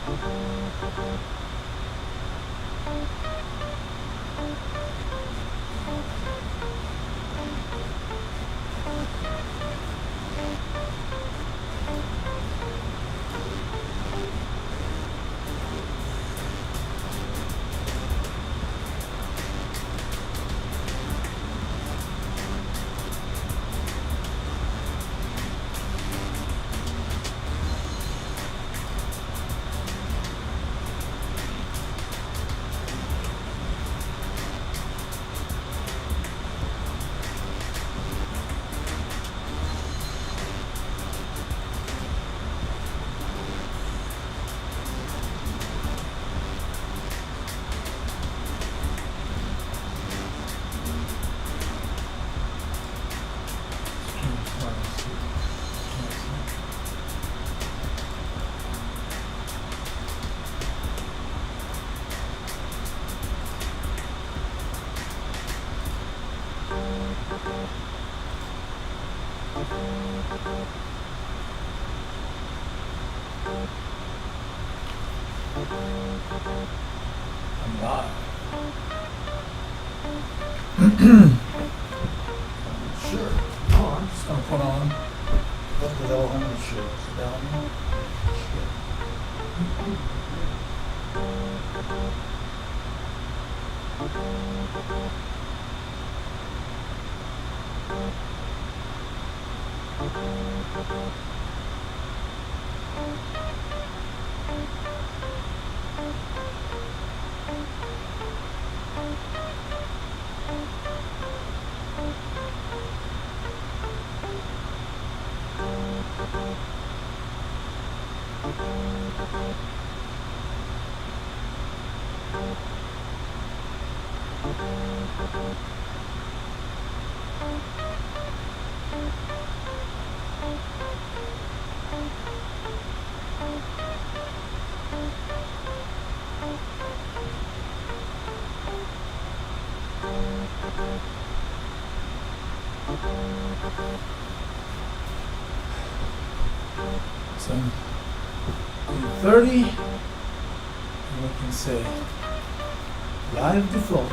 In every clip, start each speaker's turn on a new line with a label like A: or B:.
A: I'm live. Sure. Oh, I'm just gonna put on the Veloharmony show down here. So 30, and we can say live default.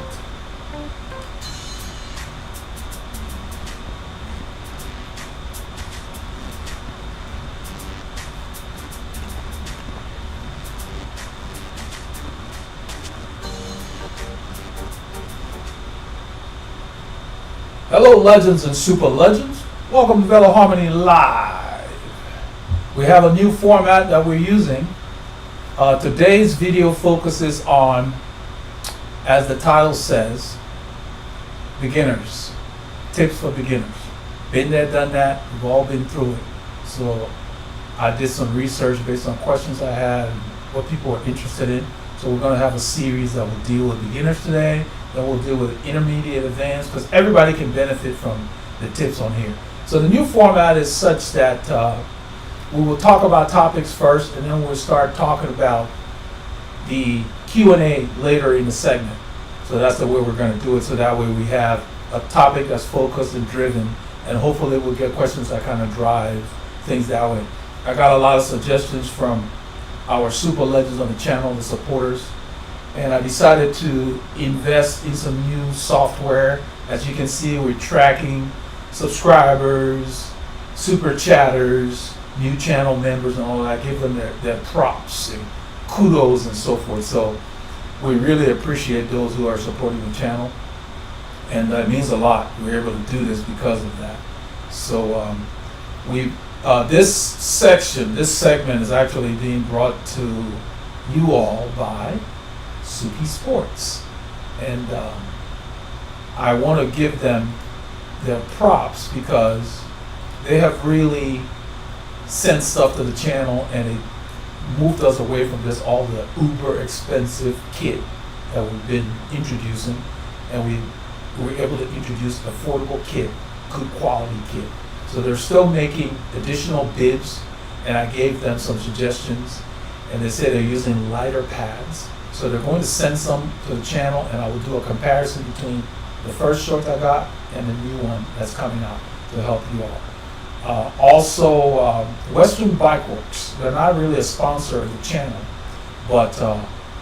A: Hello, legends and super legends. Welcome to Veloharmony Live. We have a new format that we're using. Today's video focuses on, as the title says, beginners. Tips for beginners. Been there, done that. We've all been through it. So I did some research based on questions I had and what people are interested in. So we're going to have a series that will deal with beginners today. Then we'll deal with intermediate, advanced, because everybody can benefit from the tips on here. So the new format is such that we will talk about topics first, and then we'll start talking about the Q&A later in the segment. So that's the way we're going to do it. So that way we have a topic that's focused and driven, and hopefully we'll get questions that kind of drive things that way. I got a lot of suggestions from our super legends on the channel, the supporters, and I decided to invest in some new software. As you can see, we're tracking subscribers, super chatters, new channel members and all that. I give them their props and kudos and so forth. So we really appreciate those who are supporting the channel, and that means a lot. We're able to do this because of that. So this segment is actually being brought to you all by Suki Sports, and I want to give them their props because they have really sent stuff to the channel, and it moved us away from just all the uber expensive kit that we've been introducing, and we were able to introduce affordable kit, good quality kit. So they're still making additional bibs, and I gave them some suggestions, and they say they're using lighter pads. So they're going to send some to the channel, and I will do a comparison between the first short I got and the new one that's coming out to help you all. Also, Western Bike Works, they're not really a sponsor of the channel, but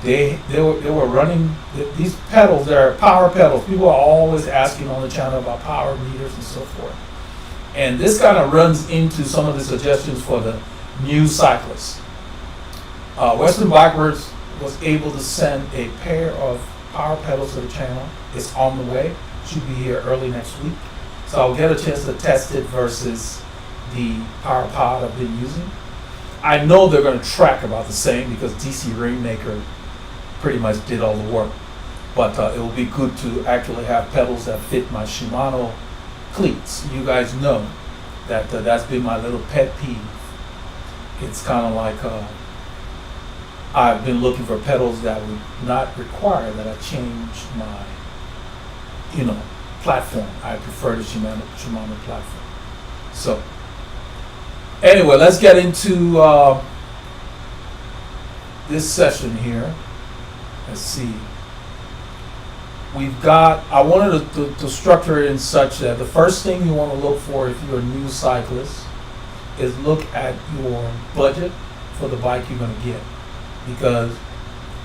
A: they were running these pedals. They're power pedals. People are always asking on the channel about power meters and so forth. And this kind of runs into some of the suggestions for the new cyclists. Western Bikeworks was able to send a pair of power pedals to the channel. It's on the way. Should be here early next week. So I'll get a chance to test it versus the power pod I've been using. I know they're going to track about the same because DC Rainmaker pretty much did all the work. But it will be good to actually have pedals that fit my Shimano cleats. You guys know that that's been my little pet peeve. It's kind of like I've been looking for pedals that would not require that I change my, platform. I prefer the Shimano platform. So, anyway, let's get into this session here. Let's see. I wanted to structure it in such that the first thing you want to look for if you're a new cyclist is look at your budget for the bike you're going to get. Because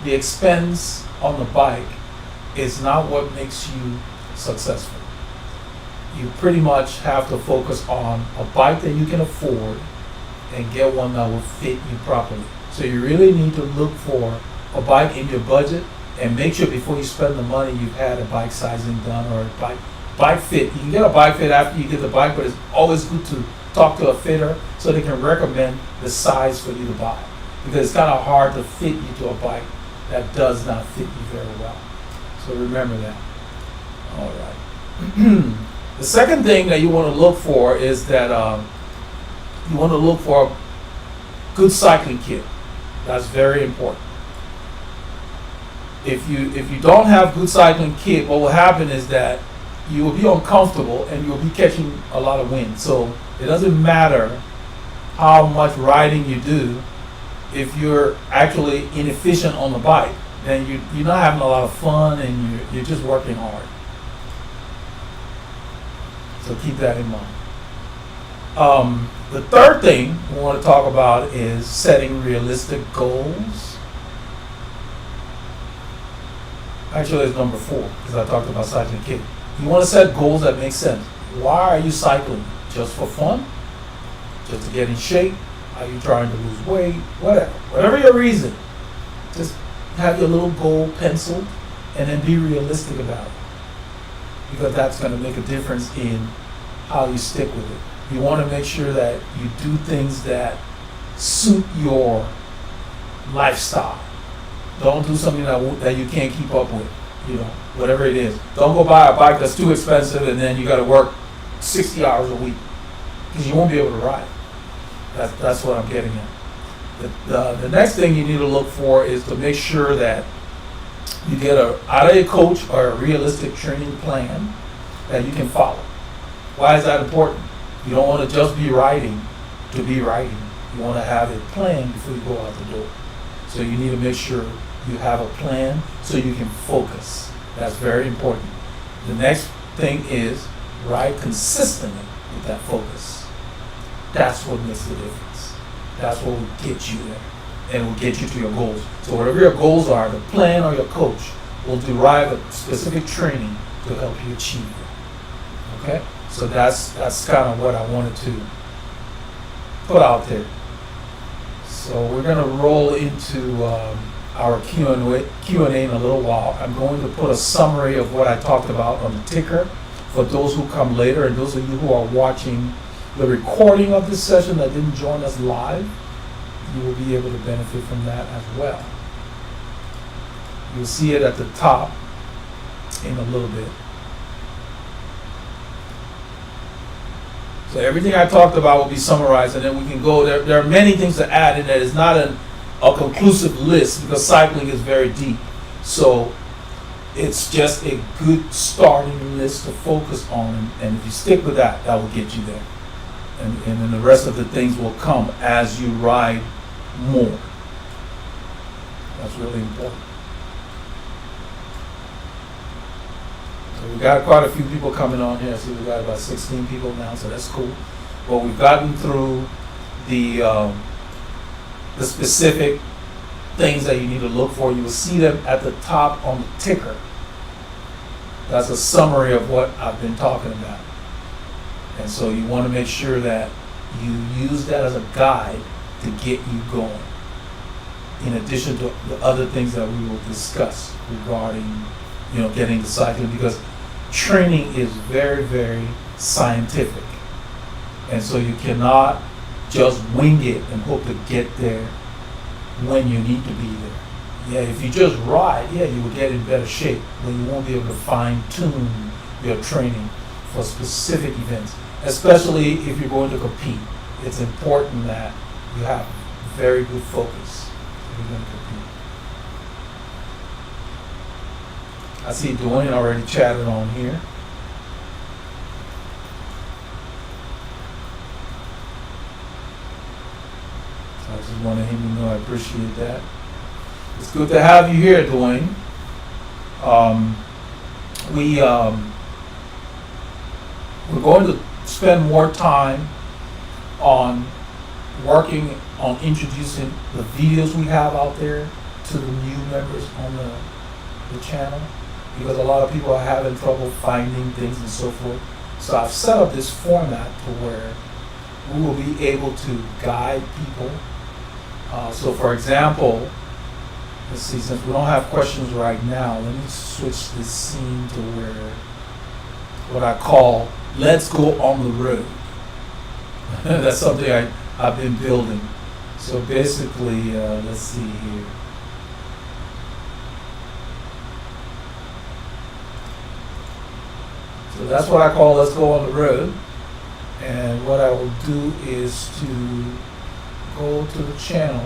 A: the expense on the bike is not what makes you successful. You pretty much have to focus on a bike that you can afford and get one that will fit you properly. So you really need to look for a bike in your budget and make sure before you spend the money you've had a bike sizing done or a bike fit. You can get a bike fit after you get the bike, but it's always good to talk to a fitter so they can recommend the size for you to buy. Because it's kind of hard to fit you to a bike that does not fit you very well. So remember that. All right. The second thing that you want to look for is that you want to look for a good cycling kit. That's very important. If you don't have good cycling kit, what will happen is that you will be uncomfortable and you'll be catching a lot of wind. So it doesn't matter how much riding you do. If you're actually inefficient on the bike, then you're not having a lot of fun and you're just working hard. So keep that in mind. The third thing we want to talk about is setting realistic goals. Actually, it's number 4 because I talked about cycling kit. You want to set goals that make sense. Why are you cycling? Just for fun? Just to get in shape? Are you trying to lose weight? Whatever your reason, just have your little goal penciled and then be realistic about it. Because that's going to make a difference in how you stick with it. You want to make sure that you do things that suit your lifestyle. Don't do something that you can't keep up with, whatever it is. Don't go buy a bike that's too expensive and then you got to work 60 hours a week because you won't be able to ride. That's what I'm getting at. The next thing you need to look for is to make sure that you get either a coach or a realistic training plan that you can follow. Why is that important? You don't want to just be riding to be riding. You want to have a plan before you go out the door. So you need to make sure you have a plan so you can focus. That's very important. The next thing is ride consistently with that focus. That's what makes the difference. That's what will get you there and will get you to your goals. So whatever your goals are, the plan or your coach will derive a specific training to help you achieve it. Okay? So that's kind of what I wanted to put out there. So we're going to roll into our Q&A in a little while. I'm going to put a summary of what I talked about on the ticker for those who come later and those of you who are watching the recording of this session that didn't join us live. You will be able to benefit from that as well. You'll see it at the top in a little bit. So everything I talked about will be summarized and then we can go there. There are many things to add in that. It's not a conclusive list because cycling is very deep. So it's just a good starting list to focus on, and if you stick with that, that will get you there. And then the rest of the things will come as you ride more. That's really important. So we got quite a few people coming on here. I see we got about 16 people now, so that's cool. But we've gotten through the specific things that you need to look for. You will see them at the top on the ticker. That's a summary of what I've been talking about. And so you want to make sure that you use that as a guide to get you going, in addition to the other things that we will discuss regarding, getting to cycling, because training is very, very scientific. And so you cannot just wing it and hope to get there when you need to be there. Yeah, if you just ride, you will get in better shape, but you won't be able to fine tune your training for specific events, especially if you're going to compete. It's important that you have very good focus if you're going to compete. I see Dwayne already chatted on here. I just wanted him to know I appreciate that. It's good to have you here, Dwayne. We're going to spend more time on working on introducing the videos we have out there to the new members on the channel, because a lot of people are having trouble finding things and so forth. So I've set up this format to where we will be able to guide people. So for example, let's see, since we don't have questions right now, let me switch this scene to where what I call "Let's Go on the Road." That's something I've been building. So basically, let's see here. So that's what I call "Let's Go on the Road." And what I will do is to go to the channel.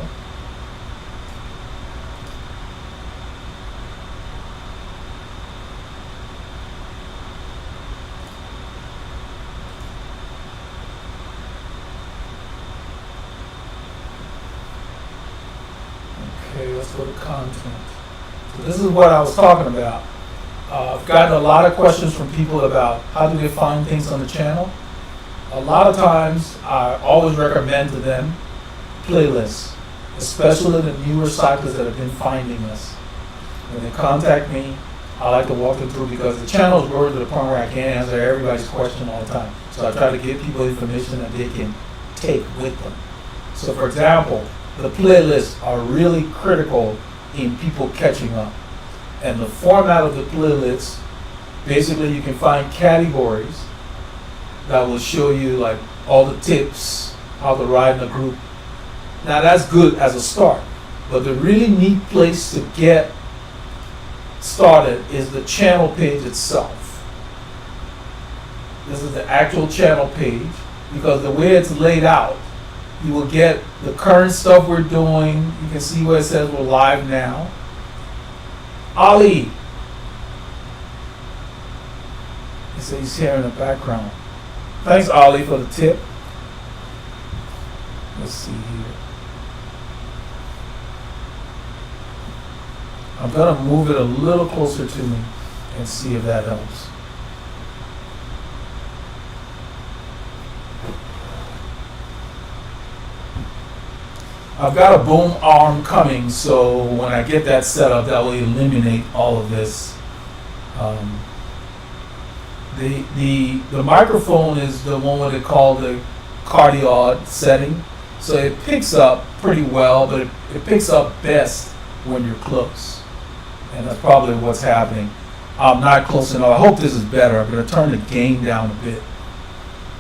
A: Okay, let's go to content. So this is what I was talking about. I've gotten a lot of questions from people about how do they find things on the channel. A lot of times, I always recommend to them playlists, especially the newer cyclists that have been finding us. When they contact me, I like to walk them through, because the channel is growing to the point where I can't answer everybody's question all the time. So I try to give people information that they can take with them. So for example, the playlists are really critical in people catching up. And the format of the playlists, basically you can find categories that will show you like all the tips, how to ride in a group. Now that's good as a start, but the really neat place to get started is the channel page itself. This is the actual channel page, because the way it's laid out, you will get the current stuff we're doing. You can see where it says we're live now. Ali, he says he's here in the background. Thanks, Ali, for the tip. Let's see here. I'm going to move it a little closer to me and see if that helps. I've got a boom arm coming, so when I get that set up, that will eliminate all of this. The microphone is the one what they call the cardioid setting, so it picks up pretty well, but it picks up best when you're close, and that's probably what's happening. I'm not close enough. I hope this is better. I'm going to turn the gain down a bit.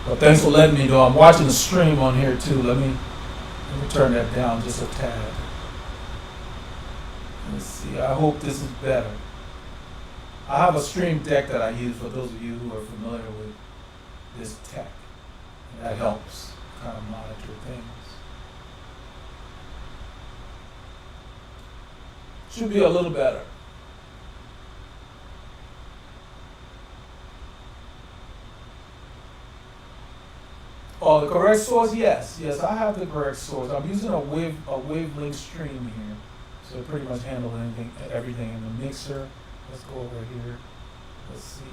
A: But thanks for letting me know. I'm watching the stream on here too. Let me turn that down just a tad. Let's see. I hope this is better. I have a stream deck that I use for those of you who are familiar with this tech. And that helps kind of monitor things. Should be a little better. Oh, the correct source? Yes, I have the correct source. I'm using a wavelength stream here, so it pretty much handles everything in the mixer. Let's go over here. Let's see.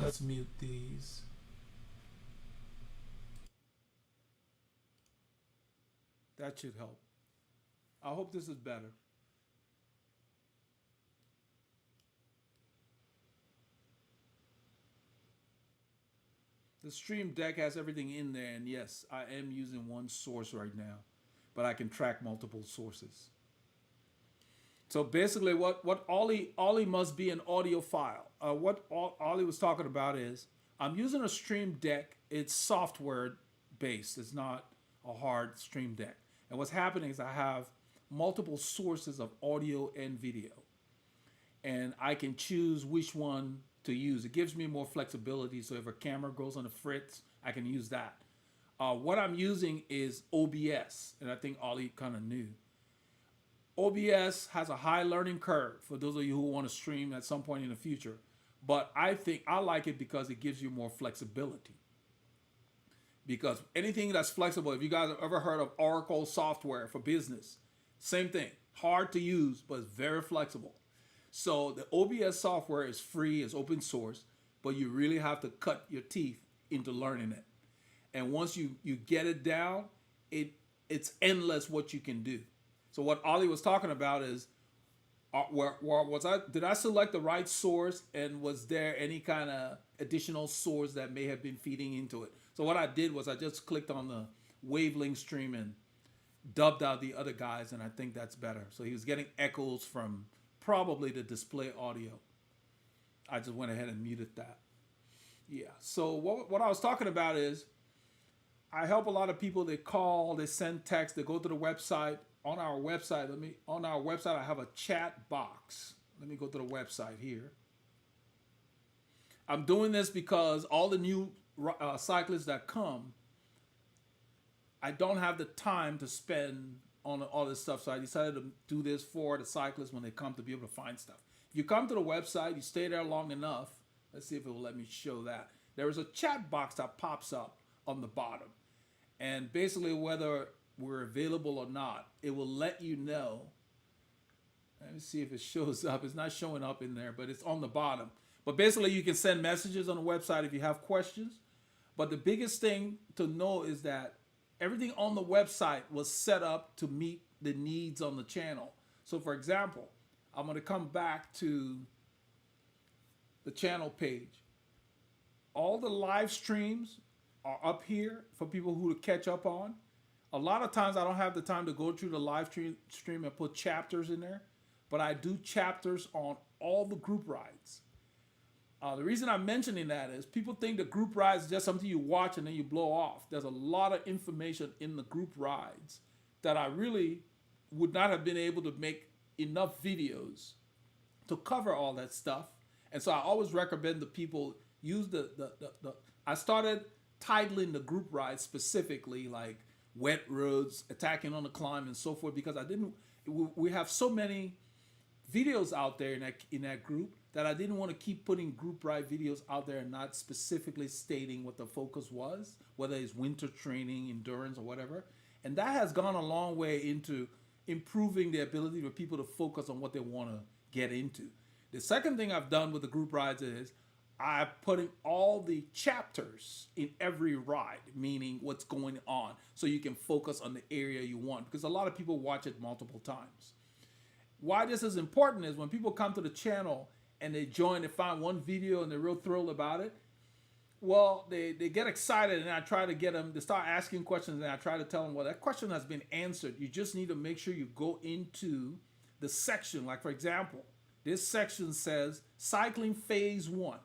A: Let's mute these. That should help. I hope this is better. The Stream Deck has everything in there, and yes, I am using one source right now, but I can track multiple sources. So basically, what Ollie must be an audiophile. What Ollie was talking about is I'm using a Stream Deck. It's software based. It's not a hard Stream Deck. And what's happening is I have multiple sources of audio and video, and I can choose which one to use. It gives me more flexibility. So if a camera goes on the fritz, I can use that. What I'm using is OBS, and I think Ollie kind of knew. OBS has a high learning curve for those of you who want to stream at some point in the future. But I think I like it because it gives you more flexibility. Because anything that's flexible, if you guys have ever heard of Oracle software for business, same thing. Hard to use, but it's very flexible. So the OBS software is free, it's open source, but you really have to cut your teeth into learning it. And once you get it down, it's endless what you can do. So what Ollie was talking about is, did I select the right source, and was there any kind of additional source that may have been feeding into it? So what I did was I just clicked on the wavelength stream and dubbed out the other guys, and I think that's better. So he was getting echoes from probably the display audio. I just went ahead and muted that. Yeah. So what I was talking about is I help a lot of people. They call, they send text, they go to the website. On our website, I have a chat box. Let me go to the website here. I'm doing this because all the new cyclists that come, I don't have the time to spend on all this stuff. So I decided to do this for the cyclists when they come to be able to find stuff. If you come to the website, you stay there long enough. Let's see if it will let me show that. There is a chat box that pops up on the bottom. And basically whether we're available or not, it will let you know. Let me see if it shows up. It's not showing up in there, but it's on the bottom. But basically you can send messages on the website if you have questions. But the biggest thing to know is that everything on the website was set up to meet the needs on the channel. So for example, I'm going to come back to the channel page. All the live streams are up here for people who to catch up on. A lot of times I don't have the time to go through the live stream and put chapters in there, but I do chapters on all the group rides. The reason I'm mentioning that is people think the group rides is just something you watch and then you blow off. There's a lot of information in the group rides that I really would not have been able to make enough videos to cover all that stuff. And so I always recommend the people use I started titling the group rides specifically like wet roads, attacking on the climb, and so forth, because we have so many videos out there in that group that I didn't want to keep putting group ride videos out there and not specifically stating what the focus was, whether it's winter training, endurance, or whatever. And that has gone a long way into improving the ability for people to focus on what they want to get into. The second thing I've done with the group rides is I'm putting all the chapters in every ride, meaning what's going on, so you can focus on the area you want, because a lot of people watch it multiple times. Why this is important is when people come to the channel and they join, they find one video and they're real thrilled about it, well, they get excited, and I try to get them to start asking questions, and I try to tell them, well, that question has been answered. You just need to make sure you go into the section. Like, for example, this section says cycling phase 1.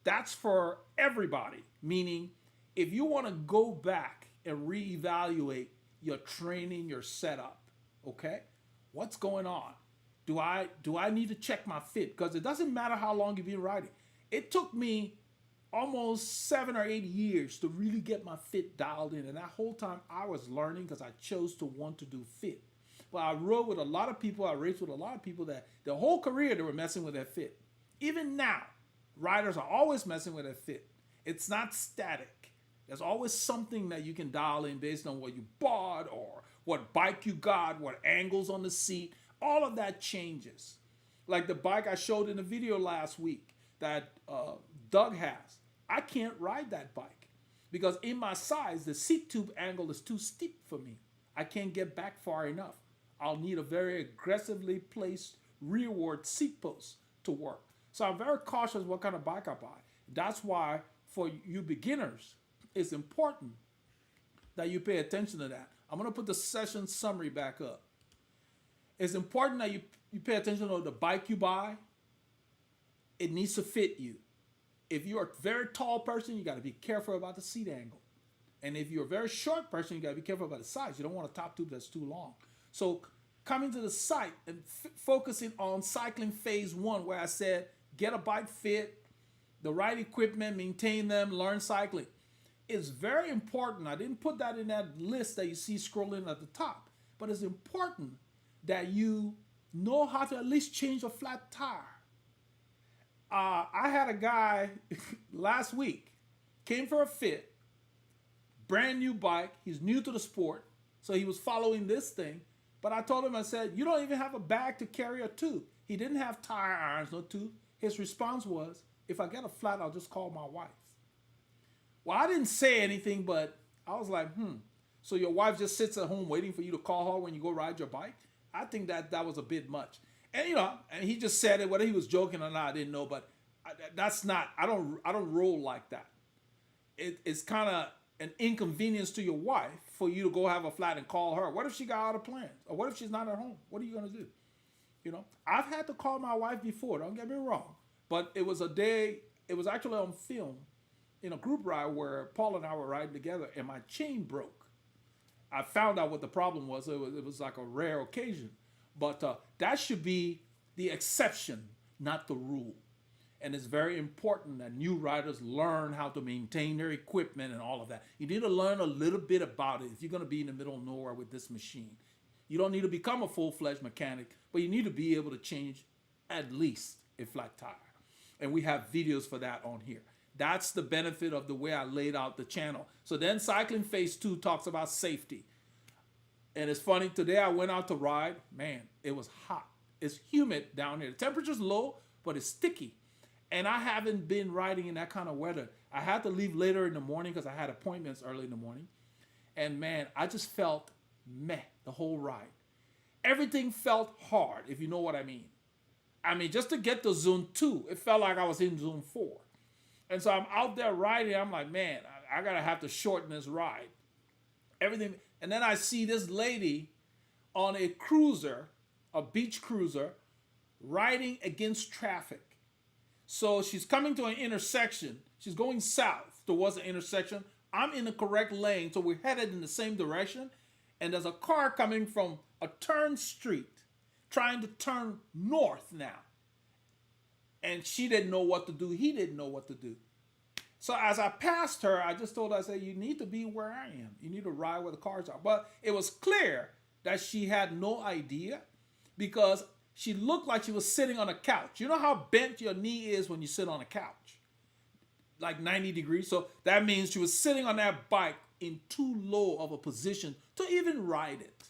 A: That's for everybody, meaning if you want to go back and reevaluate your training, your setup, okay? What's going on? Do I need to check my fit? Because it doesn't matter how long you've been riding. It took me almost 7 or 8 years to really get my fit dialed in. And that whole time I was learning because I chose to want to do fit. But I rode with a lot of people, I raced with a lot of people that their whole career they were messing with their fit. Even now, riders are always messing with their fit. It's not static. There's always something that you can dial in based on what you bought or what bike you got, what angles on the seat. All of that changes. Like the bike I showed in the video last week that Doug has. I can't ride that bike because in my size, the seat tube angle is too steep for me. I can't get back far enough. I'll need a very aggressively placed rearward seat post to work. So I'm very cautious what kind of bike I buy. That's why for you beginners, it's important that you pay attention to that. I'm going to put the session summary back up. It's important that you pay attention to the bike you buy. It needs to fit you. If you're a very tall person, you got to be careful about the seat angle. And if you're a very short person, you got to be careful about the size. You don't want a top tube that's too long. So coming to the site and focusing on cycling phase 1, where I said, get a bike fit, the right equipment, maintain them, learn cycling, is very important. I didn't put that in that list that you see scrolling at the top, but it's important that you know how to at least change a flat tire. I had a guy last week, came for a fit, brand new bike. He's new to the sport, so he was following this thing. But I told him, I said, you don't even have a bag to carry a tube. He didn't have tire irons, no tube. His response was, if I get a flat, I'll just call my wife. Well, I didn't say anything, but I was like, so your wife just sits at home waiting for you to call her when you go ride your bike? I think that was a bit much. And and he just said it, whether he was joking or not, I didn't know, but that's not, I don't roll like that. It's kind of an inconvenience to your wife for you to go have a flat and call her. What if she got other plans? Or what if she's not at home? What are you going to do? I've had to call my wife before, don't get me wrong. But it was actually on film in a group ride where Paul and I were riding together and my chain broke. I found out what the problem was. It was like a rare occasion. But that should be the exception, not the rule. And it's very important that new riders learn how to maintain their equipment and all of that. You need to learn a little bit about it if you're going to be in the middle of nowhere with this machine. You don't need to become a full-fledged mechanic, but you need to be able to change at least a flat tire. And we have videos for that on here. That's the benefit of the way I laid out the channel. So then cycling phase 2 talks about safety. And it's funny, today I went out to ride. Man, it was hot. It's humid down here. The temperature's low, but it's sticky. And I haven't been riding in that kind of weather. I had to leave later in the morning because I had appointments early in the morning. And man, I just felt meh the whole ride. Everything felt hard, if you know what I mean. I mean, just to get to zone 2, it felt like I was in zone 4. And so I'm out there riding. I'm like, man, I gotta have to shorten this ride. Everything. And then I see this lady on a cruiser, a beach cruiser, riding against traffic. So she's coming to an intersection. She's going south towards the intersection. I'm in the correct lane, so we're headed in the same direction. And there's a car coming from a turn street, trying to turn north now. And she didn't know what to do. He didn't know what to do. So as I passed her, I just told her, I said, you need to be where I am. You need to ride where the cars are. But it was clear that she had no idea because she looked like she was sitting on a couch. You know how bent your knee is when you sit on a couch? Like 90 degrees. So that means she was sitting on that bike in too low of a position to even ride it.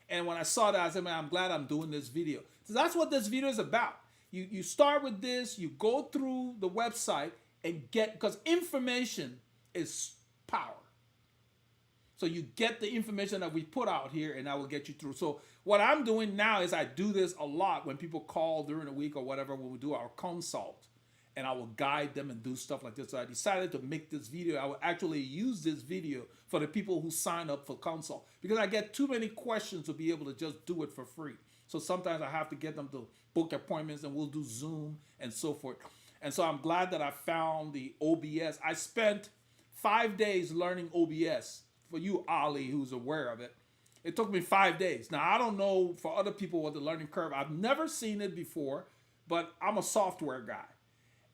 A: And when I saw that, I said, man, I'm glad I'm doing this video. So that's what this video is about. You start with this, you go through the website and get, because information is power. So you get the information that we put out here and I will get you through. So what I'm doing now is I do this a lot when people call during the week or whatever, when we do our consult, and I will guide them and do stuff like this. So I decided to make this video. I will actually use this video for the people who sign up for consult because I get too many questions to be able to just do it for free. So sometimes I have to get them to book appointments and we'll do Zoom and so forth. And so I'm glad that I found the OBS. I spent 5 days learning OBS. For you, Ali, who's aware of it, it took me 5 days. Now, I don't know for other people what the learning curve. I've never seen it before, but I'm a software guy.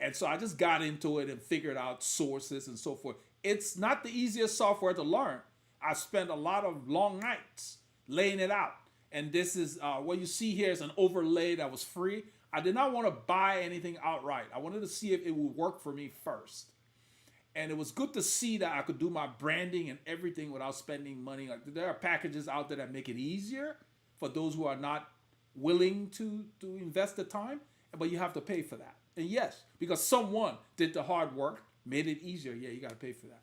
A: And so I just got into it and figured out sources and so forth. It's not the easiest software to learn. I spent a lot of long nights laying it out. And this is what you see here is an overlay that was free. I did not want to buy anything outright. I wanted to see if it would work for me first. And it was good to see that I could do my branding and everything without spending money. Like, there are packages out there that make it easier for those who are not willing to invest the time, but you have to pay for that. And yes, because someone did the hard work, made it easier. Yeah, you got to pay for that.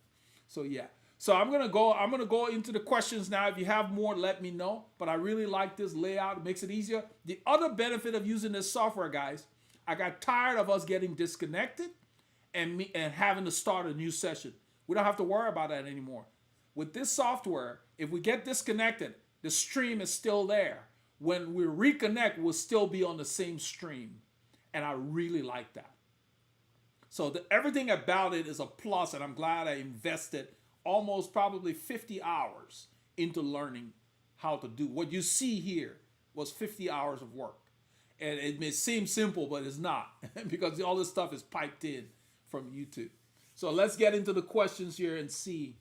A: So yeah. So I'm gonna go into the questions now. If you have more, let me know. But I really like this layout. It makes it easier. The other benefit of using this software, guys, I got tired of us getting disconnected and having to start a new session. We don't have to worry about that anymore. With this software, if we get disconnected, the stream is still there. When we reconnect, we'll still be on the same stream. And I really like that. So everything about it is a plus, and I'm glad I invested almost probably 50 hours into learning how to do what you see here was 50 hours of work. And it may seem simple, but it's not because all this stuff is piped in from YouTube. So let's get into the questions here and see.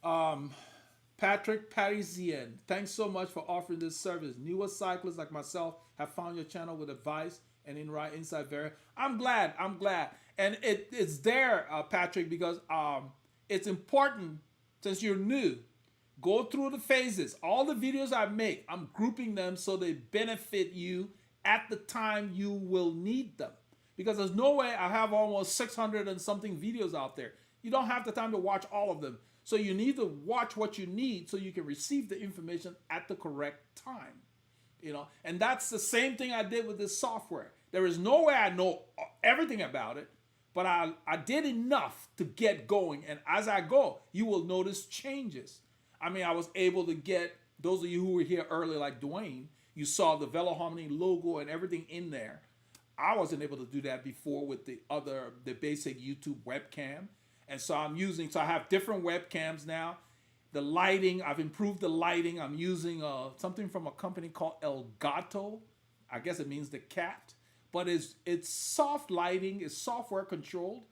A: Patrick Parisien, thanks so much for offering this service. Newer cyclists like myself have found your channel with advice and insight. I'm glad. And it's there, Patrick, because it's important since you're new. Go through the phases. All the videos I make, I'm grouping them so they benefit you at the time you will need them. Because there's no way I have almost 600 and something videos out there. You don't have the time to watch all of them. So you need to watch what you need so you can receive the information at the correct time. And that's the same thing I did with this software. There is no way I know everything about it, but I did enough to get going. And as I go, you will notice changes. I mean, I was able to get, those of you who were here earlier, like Dwayne, you saw the Veloharmony logo and everything in there. I wasn't able to do that before with the basic YouTube webcam. And so I have different webcams now. The lighting, I've improved the lighting. I'm using something from a company called Elgato. I guess it means the cat. But it's soft lighting, it's software controlled,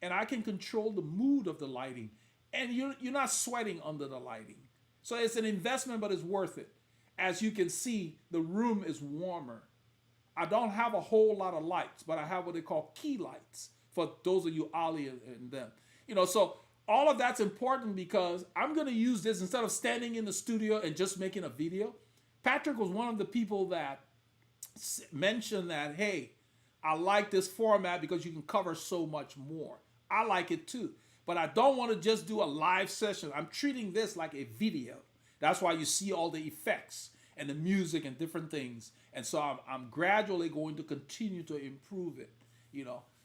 A: and I can control the mood of the lighting. And you're not sweating under the lighting. So it's an investment, but it's worth it. As you can see, the room is warmer. I don't have a whole lot of lights, but I have what they call key lights for those of you Ali and them. So all of that's important because I'm going to use this instead of standing in the studio and just making a video. Patrick was one of the people that mentioned that, hey, I like this format because you can cover so much more. I like it too, but I don't want to just do a live session. I'm treating this like a video. That's why you see all the effects and the music and different things. And so I'm gradually going to continue to improve it,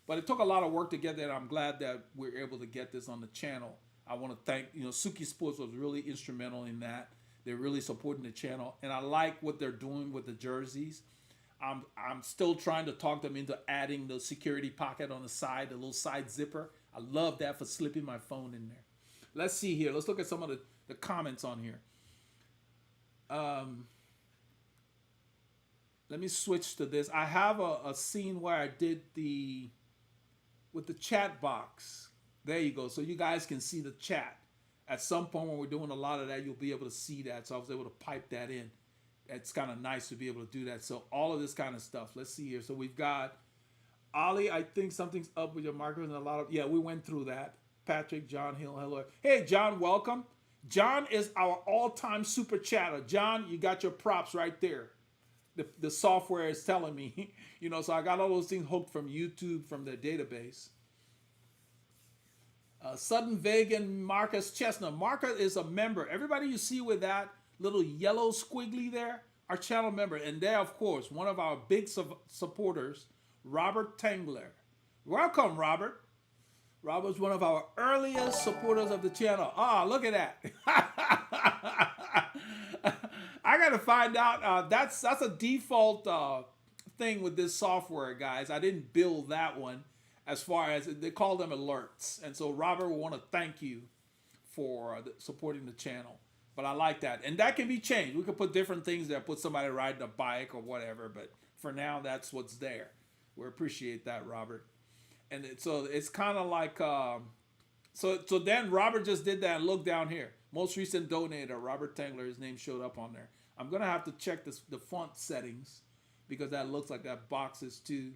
A: But it took a lot of work to get there, and I'm glad that we're able to get this on the channel. I want to thank, Suki Sports was really instrumental in that. They're really supporting the channel, and I like what they're doing with the jerseys. I'm still trying to talk them into adding the security pocket on the side, the little side zipper. I love that for slipping my phone in there. Let's see here. Let's look at some of the comments on here. Let me switch to this. I have a scene where I did with the chat box. There you go. So you guys can see the chat. At some point when we're doing a lot of that, you'll be able to see that. So I was able to pipe that in. It's kind of nice to be able to do that. So all of this kind of stuff. Let's see here. So we've got Ali, I think something's up with your markers and yeah, we went through that. Patrick, John Hill, hello. Hey, John, welcome. John is our all-time super chatter. John, you got your props right there. The software is telling me, so I got all those things hooked from YouTube, from their database. Sudden Vegan, Marcus Chestnut. Marcus is a member. Everybody you see with that little yellow squiggly there, our channel member. And there, of course, one of our big supporters, Robert Tangler. Welcome, Robert. Robert's one of our earliest supporters of the channel. Ah, look at that. I got to find out. That's a default thing with this software, guys. I didn't build that one as far as they call them alerts. And so Robert will want to thank you for supporting the channel. But I like that. And that can be changed. We could put different things there, put somebody riding a bike or whatever. But for now, that's what's there. We appreciate that, Robert. And so it's kind of like, so then Robert just did that and look down here. Most recent donator, Robert Tangler, his name showed up on there. I'm going to have to check the font settings because that looks like that box is too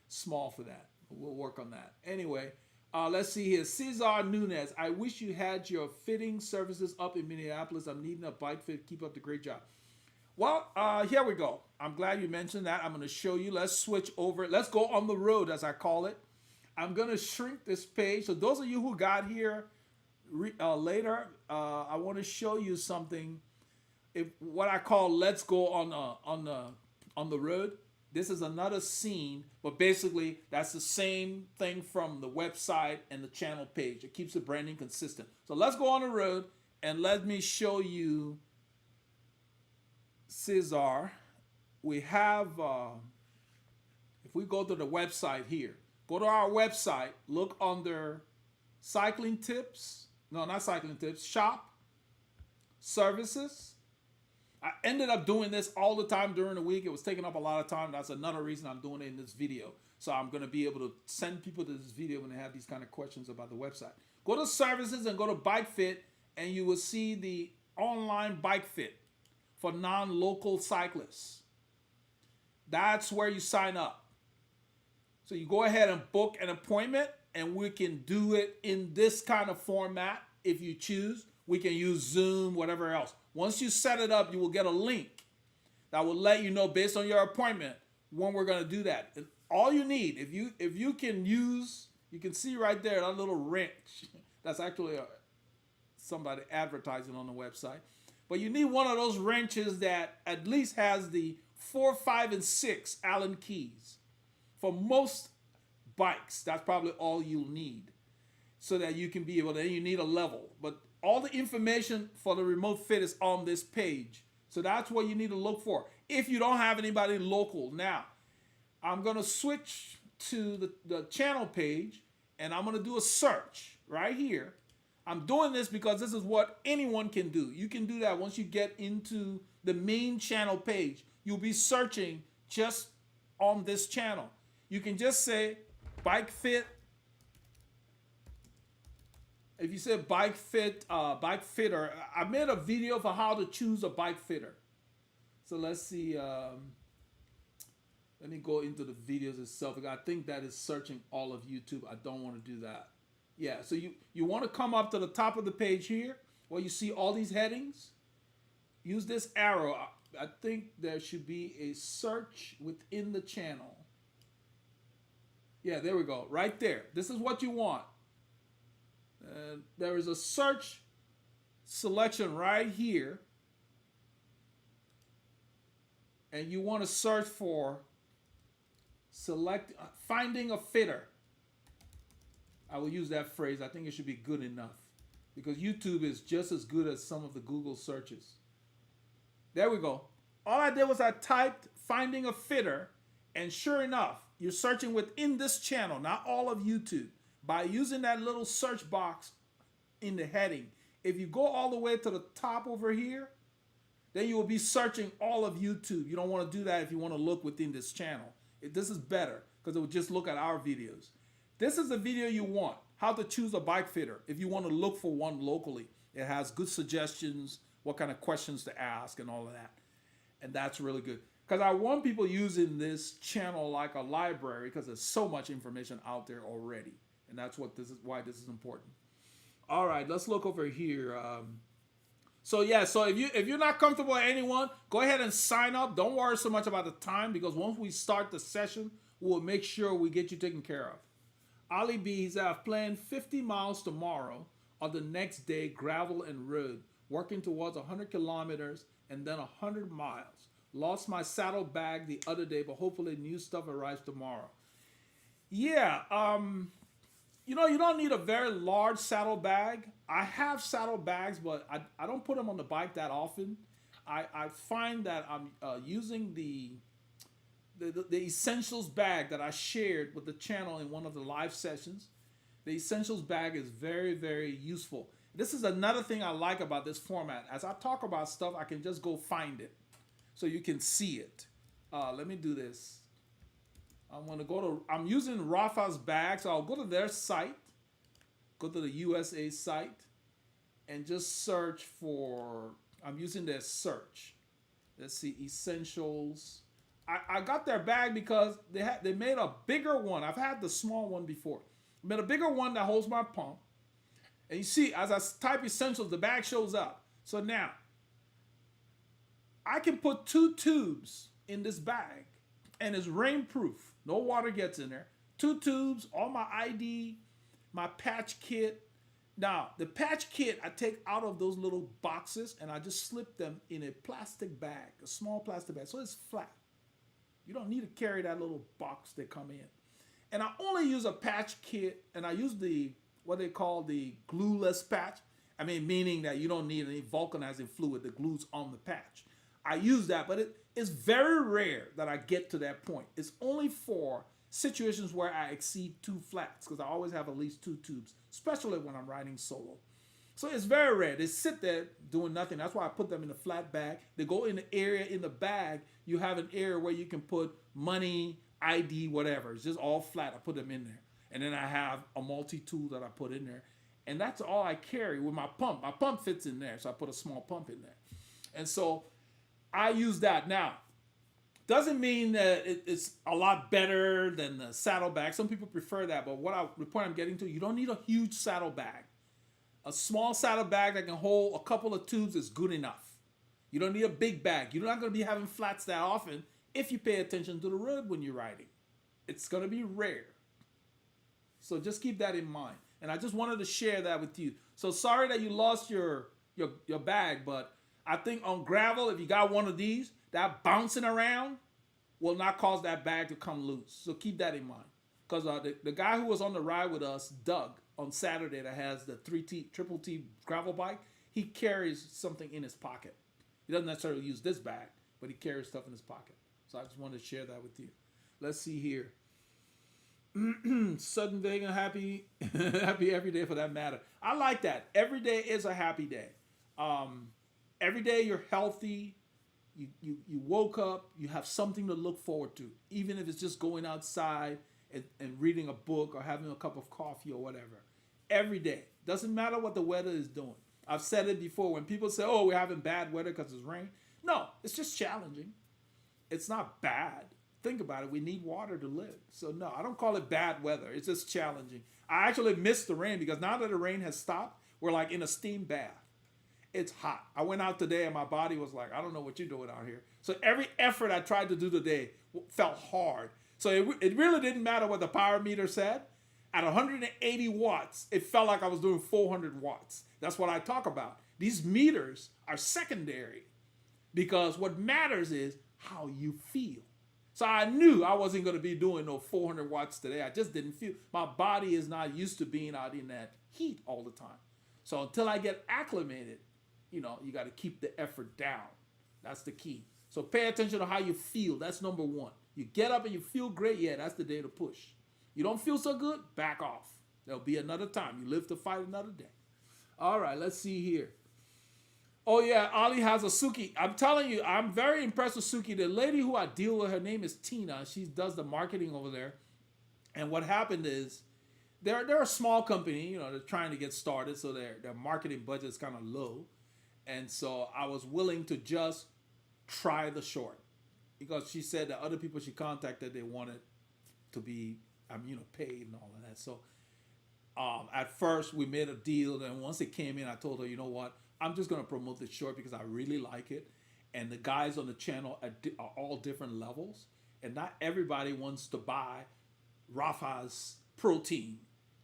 A: small for that. We'll work on that. Anyway, let's see here. Cesar Nunez, I wish you had your fitting services up in Minneapolis. I'm needing a bike fit. Keep up the great job. Well, here we go. I'm glad you mentioned that. I'm going to show you. Let's switch over. Let's go on the road, as I call it. I'm going to shrink this page. So those of you who got here later, I want to show you something. If what I call "Let's Go on the road." This is another scene, but basically that's the same thing from the website and the channel page. It keeps the branding consistent. So let's go on the road and let me show you Cesar. We have, if we go to the website here, go to our website, look under cycling tips. No, not cycling tips, shop, services. I ended up doing this all the time during the week. It was taking up a lot of time. That's another reason I'm doing it in this video. So I'm going to be able to send people to this video when they have these kind of questions about the website. Go to services and go to Bike Fit, and you will see the online Bike Fit for non-local cyclists. That's where you sign up. So you go ahead and book an appointment, and we can do it in this kind of format if you choose. We can use Zoom, whatever else. Once you set it up, you will get a link that will let you know based on your appointment when we're going to do that. And all you need, if you can use, you can see right there that little wrench. That's actually somebody advertising on the website. But you need one of those wrenches that at least has the 4, 5, and 6 Allen keys. For most bikes, that's probably all you'll need, so that you can be able to, then you need a level. But all the information for the remote fit is on this page. So that's what you need to look for if you don't have anybody local. Now, I'm going to switch to the channel page, and I'm going to do a search right here. I'm doing this because this is what anyone can do. You can do that once you get into the main channel page. You'll be searching just on this channel. You can just say Bike Fit. If you say bike fitter, I made a video for how to choose a bike fitter. So let's see. Let me go into the videos itself. I think that is searching all of YouTube. I don't want to do that. Yeah, so you want to come up to the top of the page here where you see all these headings. Use this arrow. I think there should be a search within the channel. Yeah, there we go. Right there. This is what you want. There is a search selection right here, and you want to search for finding a fitter. I will use that phrase. I think it should be good enough because YouTube is just as good as some of the Google searches. There we go. All I did was I typed finding a fitter, and sure enough, you're searching within this channel, not all of YouTube. By using that little search box in the heading, if you go all the way to the top over here, then you will be searching all of YouTube. You don't want to do that if you want to look within this channel. This is better because it will just look at our videos. This is the video you want, how to choose a bike fitter if you want to look for one locally. It has good suggestions, what kind of questions to ask and all of that. And that's really good. Because I want people using this channel like a library because there's so much information out there already. And that's why this is important. All right, let's look over here. So if you're not comfortable with anyone, go ahead and sign up. Don't worry so much about the time because once we start the session, we'll make sure we get you taken care of. Ali B, he said, I've planned 50 miles tomorrow on the next day, gravel and road, working towards 100 kilometers and then 100 miles. Lost my saddle bag the other day, but hopefully new stuff arrives tomorrow. Yeah, you know, you don't need a very large saddle bag. I have saddle bags, but I don't put them on the bike that often. I find that I'm using the Essentials bag that I shared with the channel in one of the live sessions. The Essentials bag is very, very useful. This is another thing I like about this format. As I talk about stuff, I can just go find it so you can see it. Let me do this. I'm using Rafa's bag, so I'll go to their site, go to the USA site, and just search for, I'm using their search. Let's see, Essentials. I got their bag because they made a bigger one. I've had the small one before. Made a bigger one that holds my pump. And you see, as I type Essentials, the bag shows up. So now, I can put 2 tubes in this bag, and it's rainproof. No water gets in there. 2 tubes, all my ID, my patch kit. Now, the patch kit I take out of those little boxes and I just slip them in a plastic bag, a small plastic bag, so it's flat. You don't need to carry that little box they come in. And I only use a patch kit, and I use the what they call the glueless patch. I mean, meaning that you don't need any vulcanizing fluid. The glue's on the patch. I use that, but it's very rare that I get to that point. It's only for situations where I exceed 2 flats, because I always have at least 2 tubes, especially when I'm writing solo. So it's very rare. They sit there doing nothing. That's why I put them in a flat bag. They go in the area in the bag. You have an area where you can put money, ID, whatever. It's just all flat. I put them in there. And then I have a multi-tool that I put in there. And that's all I carry with my pump. My pump fits in there, so I put a small pump in there. And so I use that. Now, doesn't mean that it's a lot better than the saddlebag. Some people prefer that, but the point I'm getting to, you don't need a huge saddlebag. A small saddlebag that can hold a couple of tubes is good enough. You don't need a big bag. You're not going to be having flats that often if you pay attention to the road when you're riding. It's going to be rare. So just keep that in mind. And I just wanted to share that with you. So sorry that you lost your bag, but I think on gravel, if you got one of these, that bouncing around will not cause that bag to come loose. So keep that in mind. Because the guy who was on the ride with us, Doug, on Saturday, that has the triple T gravel bike, he carries something in his pocket. He doesn't necessarily use this bag, but he carries stuff in his pocket. So I just wanted to share that with you. Let's see here. Sudden vegan, happy every day for that matter. I like that. Every day is a happy day. Every day you're healthy. You woke up. You have something to look forward to, even if it's just going outside and reading a book or having a cup of coffee or whatever. Every day. Doesn't matter what the weather is doing. I've said it before. When people say, oh, we're having bad weather because it's rain. No, it's just challenging. It's not bad. Think about it. We need water to live. So no, I don't call it bad weather. It's just challenging. I actually miss the rain because now that the rain has stopped, we're like in a steam bath. It's hot. I went out today and my body was like, I don't know what you're doing out here. So every effort I tried to do today felt hard. So it really didn't matter what the power meter said. At 180 watts, it felt like I was doing 400 watts. That's what I talk about. These meters are secondary because what matters is how you feel. So I knew I wasn't going to be doing no 400 watts today. I just didn't feel. My body is not used to being out in that heat all the time. So until I get acclimated, you got to keep the effort down. That's the key. So pay attention to how you feel. That's number one. You get up and you feel great. Yeah, that's the day to push. You don't feel so good? Back off. There'll be another time. You live to fight another day. All right, let's see here. Oh, yeah, Ali has a Suki. I'm telling you, I'm very impressed with Suki. The lady who I deal with, her name is Tina. She does the marketing over there. And what happened is, they're a small company. They're trying to get started, so their marketing budget is kind of low. And so I was willing to just try the short. Because she said that other people she contacted, they wanted to be, paid and all of that. So at first we made a deal. And once it came in, I told her, you know what? I'm just going to promote this short because I really like it. And the guys on the channel are all different levels. And not everybody wants to buy Rafa's protein.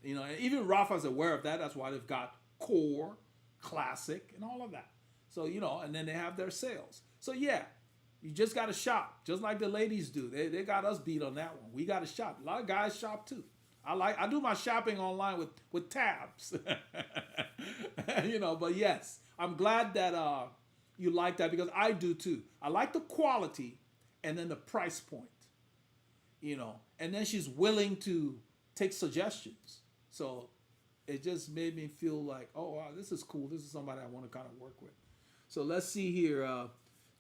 A: And even Rafa's aware of that. That's why they've got Core, Classic, and all of that. So, and then they have their sales. So, yeah, you just got to shop, just like the ladies do. They got us beat on that one. We got to shop. A lot of guys shop, too. I do my shopping online with tabs. But yes, I'm glad that you like that because I do too. I like the quality and then the price point, and then she's willing to take suggestions. So it just made me feel like, oh, wow, this is cool. This is somebody I want to kind of work with. So let's see here.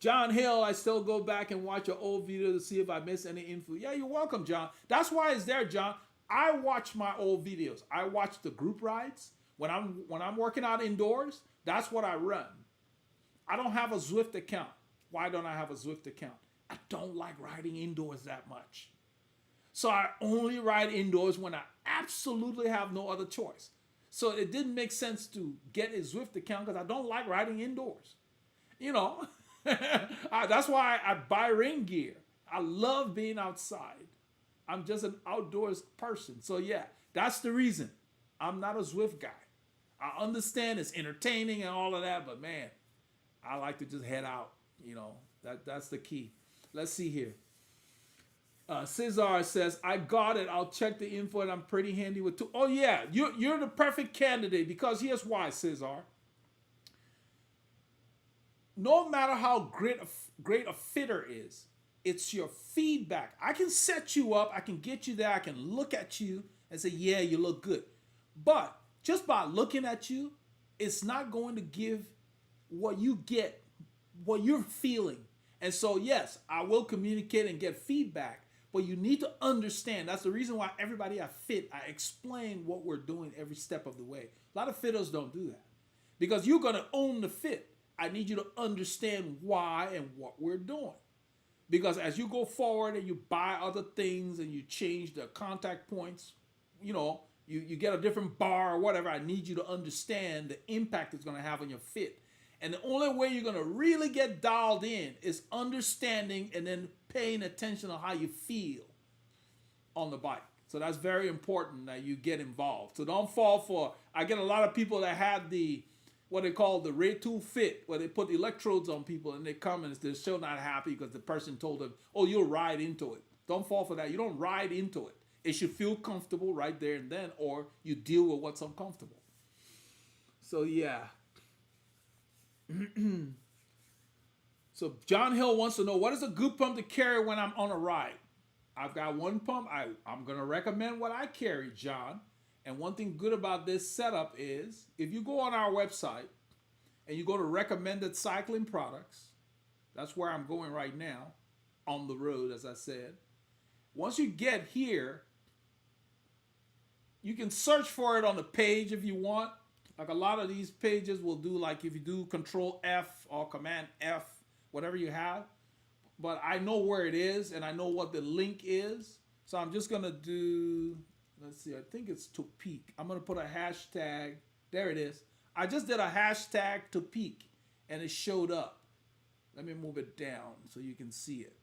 A: John Hill, I still go back and watch your old video to see if I miss any info. Yeah, you're welcome, John. That's why it's there, John. I watch my old videos. I watch the group rides. When I'm working out indoors, that's what I run. I don't have a Zwift account. Why don't I have a Zwift account? I don't like riding indoors that much. So I only ride indoors when I absolutely have no other choice. So it didn't make sense to get a Zwift account because I don't like riding indoors. That's why I buy rain gear. I love being outside. I'm just an outdoors person. So yeah, that's the reason. I'm not a Zwift guy. I understand it's entertaining and all of that, but man, I like to just head out. That's the key. Let's see here. Cesar says, I got it. I'll check the info and I'm pretty handy with two. Oh, yeah. You're the perfect candidate because here's why, Cesar. No matter how great a fitter is, it's your feedback. I can set you up. I can get you there. I can look at you and say, yeah, you look good. But just by looking at you, it's not going to give what you get, what you're feeling. And so, yes, I will communicate and get feedback. But you need to understand. That's the reason why everybody I fit, I explain what we're doing every step of the way. A lot of fitters don't do that. Because you're going to own the fit. I need you to understand why and what we're doing. Because as you go forward and you buy other things and you change the contact points, you get a different bar or whatever, I need you to understand the impact it's going to have on your fit. And the only way you're going to really get dialed in is understanding and then paying attention to how you feel on the bike. So that's very important that you get involved. So don't fall for, I get a lot of people that have what they call the Ray-Tool fit, where they put the electrodes on people and they come and they're still not happy because the person told them, oh, you'll ride into it. Don't fall for that. You don't ride into it. It should feel comfortable right there and then, or you deal with what's uncomfortable. So yeah. So John Hill wants to know, what is a good pump to carry when I'm on a ride? I've got one pump. I'm going to recommend what I carry, John. And one thing good about this setup is if you go on our website and you go to recommended cycling products, that's where I'm going right now on the road, as I said. Once you get here, you can search for it on the page if you want. Like a lot of these pages will do, like if you do Control F or Command F, whatever you have. But I know where it is and I know what the link is. So I'm just going to do, let's see, I think it's to peak. I'm going to put a hashtag. There it is. I just did a hashtag to peak and it showed up. Let me move it down so you can see it.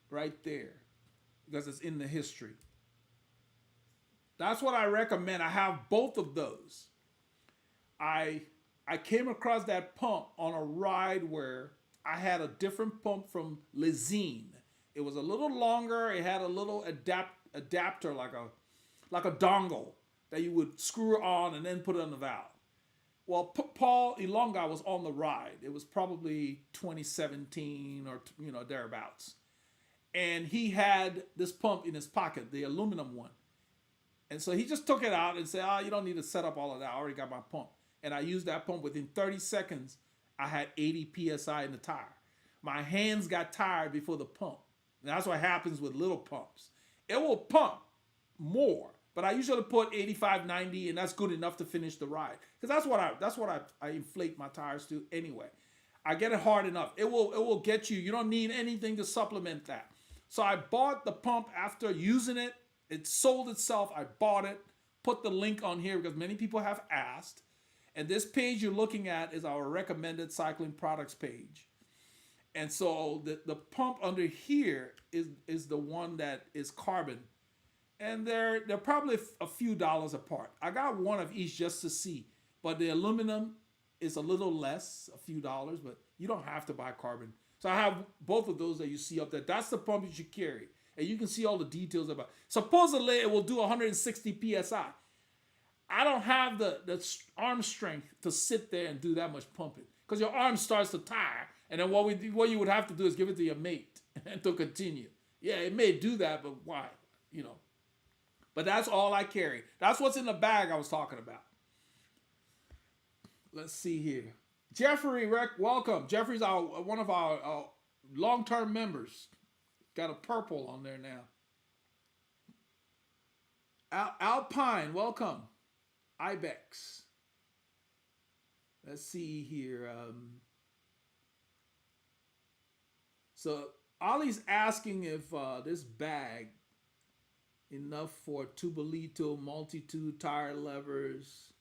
A: Right there. Because it's in the history. That's what I recommend. I have both of those. I came across that pump on a ride where I had a different pump from Lezine. It was a little longer. It had a little adapter like a dongle that you would screw on and then put it on the valve. Well, Paul Ilonga was on the ride. It was probably 2017 or thereabouts. And he had this pump in his pocket, the aluminum one. And so he just took it out and said, you don't need to set up all of that. I already got my pump. And I used that pump. Within 30 seconds, I had 80 PSI in the tire. My hands got tired before the pump. And that's what happens with little pumps. It will pump more, but I usually put 85, 90, and that's good enough to finish the ride. Because that's what I inflate my tires to anyway. I get it hard enough. It will get you. You don't need anything to supplement that. So I bought the pump after using it. It sold itself. I bought it. Put the link on here because many people have asked. And this page you're looking at is our recommended cycling products page. And so the pump under here is the one that is carbon. And they're probably a few dollars apart. I got one of each just to see. But the aluminum is a little less, a few dollars, but you don't have to buy carbon. So I have both of those that you see up there. That's the pump you should carry. And you can see all the details about it. Supposedly it will do 160 PSI. I don't have the arm strength to sit there and do that much pumping. Because your arm starts to tire. And then what you would have to do is give it to your mate and to continue. Yeah, it may do that, but why? But that's all I carry. That's what's in the bag I was talking about. Let's see here. Jeffrey, welcome. Jeffrey's one of our long-term members. Got a purple on there now. Alpine, welcome. Ibex. Let's see here. So Ollie's asking if this bag enough for Tubolito, multi-tool tire levers,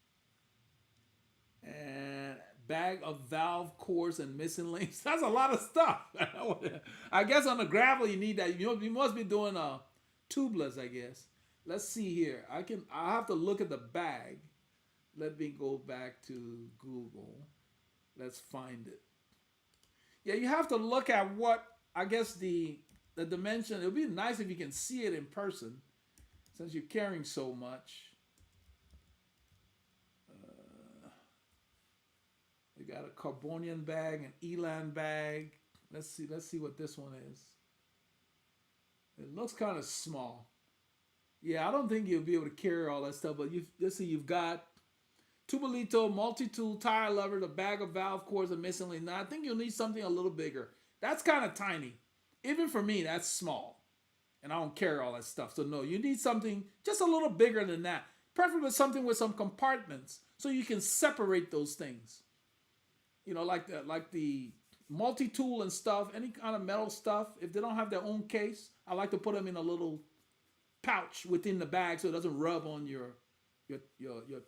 A: and bag of valve cores and missing links. That's a lot of stuff. I guess on the gravel you need that. You must be doing tubeless, I guess. Let's see here. I have to look at the bag Let me go back to Google. Let's find it. Yeah, you have to look at what I guess the dimension. It would be nice if you can see it in person, since you're carrying so much. You got a Carbonian bag, an Elan bag. Let's see. Let's see what this one is. It looks kind of small. Yeah, I don't think you'll be able to carry all that stuff. But let's see. You've got Tubolito, multi-tool, tire levers, a bag of valve cores, and miscellaneous. Now, I think you'll need something a little bigger. That's kind of tiny. Even for me, that's small. And I don't carry all that stuff. So no, you need something just a little bigger than that. Preferably something with some compartments so you can separate those things. You know, like the multi-tool and stuff, any kind of metal stuff. If they don't have their own case, I like to put them in a little pouch within the bag so it doesn't rub on your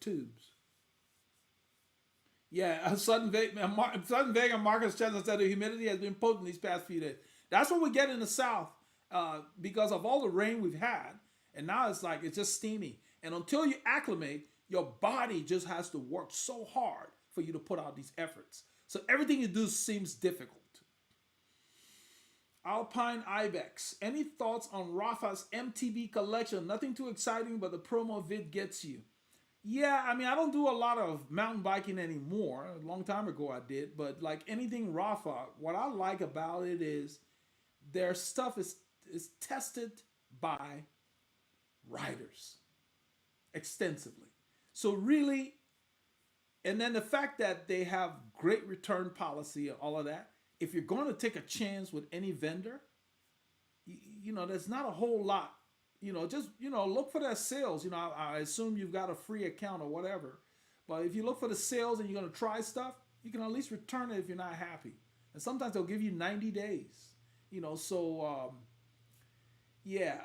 A: tubes. Yeah, Sudden Vega Marcus Chestnut said the humidity has been potent these past few days. That's what we get in the South because of all the rain we've had. And now it's like it's just steamy. And until you acclimate, your body just has to work so hard for you to put out these efforts. So everything you do seems difficult. Alpine Ibex. Any thoughts on Rafa's MTB collection? Nothing too exciting, but the promo vid gets you. Yeah, I mean, I don't do a lot of mountain biking anymore. A long time ago I did. But like anything Rafa, what I like about it is their stuff is tested by riders extensively. So really, and then the fact that they have great return policy and all of that, if you're going to take a chance with any vendor, you know, there's not a whole lot. You know, just, you know, look for their sales. You know, I assume you've got a free account or whatever. But if you look for the sales and you're going to try stuff, you can at least return it if you're not happy. And sometimes they'll give you 90 days. You know, so, yeah,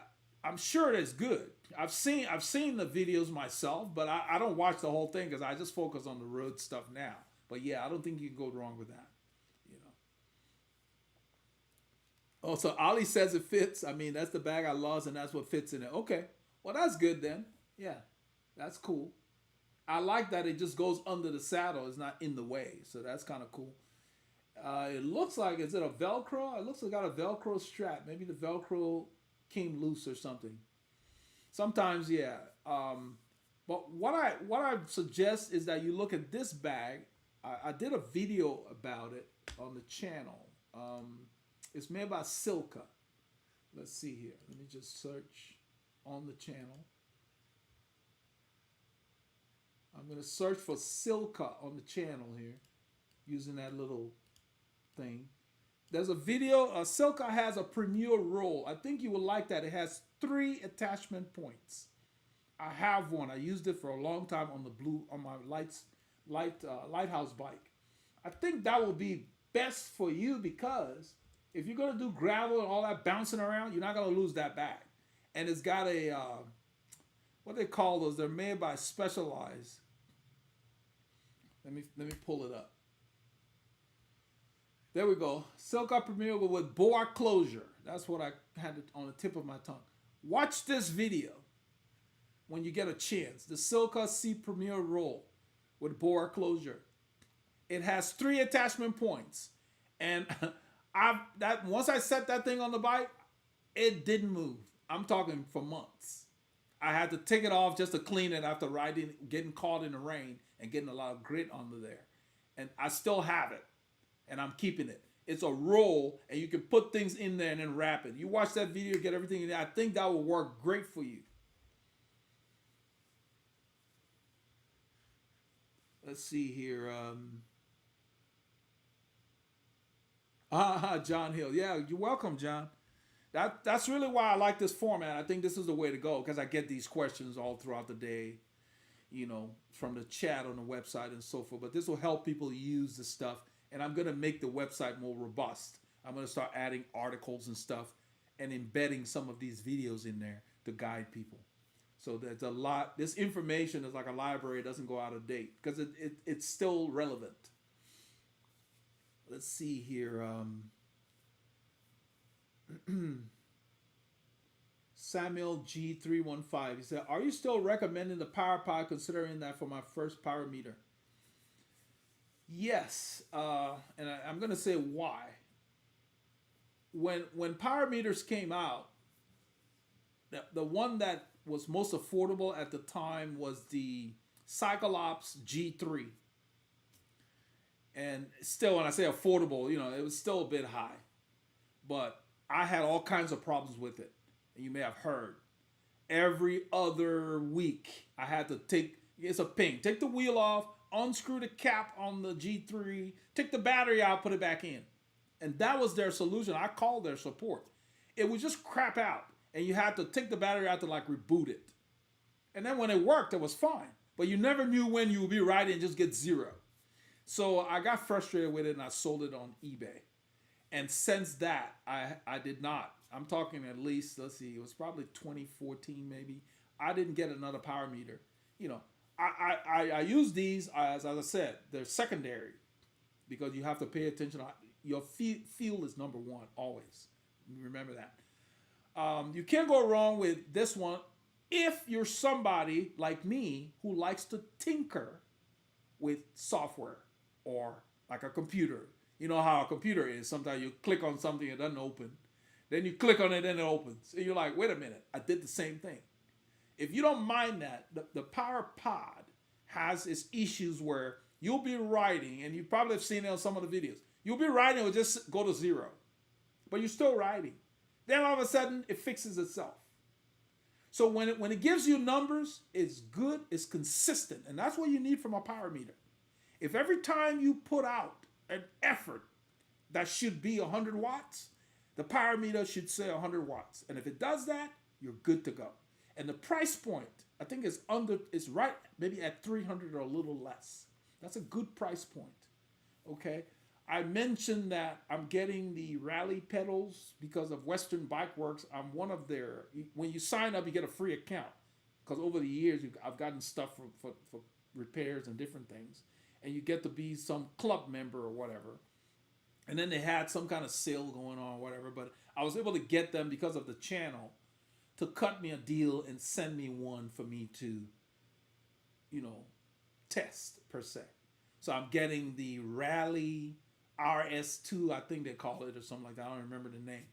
A: I'm sure it's good. I've seen the videos myself, but I don't watch the whole thing because I just focus on the road stuff now. But yeah, I don't think you can go wrong with that. You know. Oh, so Ali says it fits. I mean, that's the bag I lost, and that's what fits in it. Okay, well that's good then. Yeah, that's cool. I like that it just goes under the saddle. It's not in the way, so that's kind of cool. It looks like, is it a Velcro? It looks like it got a Velcro strap. Maybe the Velcro came loose or something. Sometimes, yeah. But what I suggest is that you look at this bag. I did a video about it on the channel. It's made by Silka. Let's see here. Let me just search on the channel. I'm going to search for Silka on the channel here using that little thing. There's a video. Silka has a Premier roll. I think you will like that. It has 3 attachment points. I have one. I used it for a long time on my lighthouse bike. I think that will be best for you because if you're gonna do gravel and all that bouncing around, you're not gonna lose that bag. And it's got a what they call those? They're made by Specialized. Let me pull it up. There we go. Silka Premier with bore closure. That's what I had on the tip of my tongue. Watch this video when you get a chance. The Silka C Premier roll with bore closure. It has 3 attachment points, and once I set that thing on the bike, it didn't move. I'm talking for months. I had to take it off just to clean it after riding, getting caught in the rain and getting a lot of grit under there, and I still have it. And I'm keeping it. It's a roll, and you can put things in there and then wrap it. You watch that video, get everything in there. I think that will work great for you. Let's see here. John Hill. Yeah, you're welcome, John. That's really why I like this format. I think this is the way to go because I get these questions all throughout the day, you know, from the chat on the website and so forth. But this will help people use the stuff. And I'm going to make the website more robust. I'm going to start adding articles and stuff and embedding some of these videos in there to guide people. So there's a lot. This information is like a library. It doesn't go out of date because it's still relevant. Let's see here. Samuel G315. He said, "Are you still recommending the power pod, considering that for my first power meter?" Yes, and I'm going to say why. When power meters came out, the one that was most affordable at the time was the Cyclops G3. And still, when I say affordable, it was still a bit high. But I had all kinds of problems with it. And you may have heard. Every other week, I had to it's a ping. Take the wheel off, unscrew the cap on the G3, take the battery out, put it back in. And that was their solution. I called their support. It would just crap out. And you had to take the battery out to like reboot it. And then when it worked, it was fine. But you never knew when you would be riding and just get zero. So I got frustrated with it and I sold it on eBay. And since that, I did not. I'm talking at least, let's see, it was probably 2014 maybe. I didn't get another power meter. I use these, as I said, they're secondary. Because you have to pay attention. Your feel is number one, always. Remember that. You can't go wrong with this one if you're somebody like me who likes to tinker with software or like a computer. You know how a computer is. Sometimes you click on something, it doesn't open. Then you click on it and it opens. And you're like, wait a minute, I did the same thing. If you don't mind that, the Power Pod has its issues where you'll be riding, and you probably have seen it on some of the videos. You'll be riding, it will just go to zero. But you're still riding. Then all of a sudden, it fixes itself. So when it gives you numbers, it's good, it's consistent. And that's what you need from a power meter. If every time you put out an effort that should be 100 watts, the power meter should say 100 watts. And if it does that, you're good to go. And the price point, I think it's right maybe at 300 or a little less. That's a good price point. Okay? I mentioned that I'm getting the rally pedals because of Western Bike Works. I'm one of their, when you sign up, you get a free account. Because over the years, I've gotten stuff for repairs and different things. And you get to be some club member or whatever. And then they had some kind of sale going on or whatever. But I was able to get them because of the channel to cut me a deal and send me one for me to, test per se. So I'm getting the Rally RS2, I think they call it, or something like that. I don't remember the name.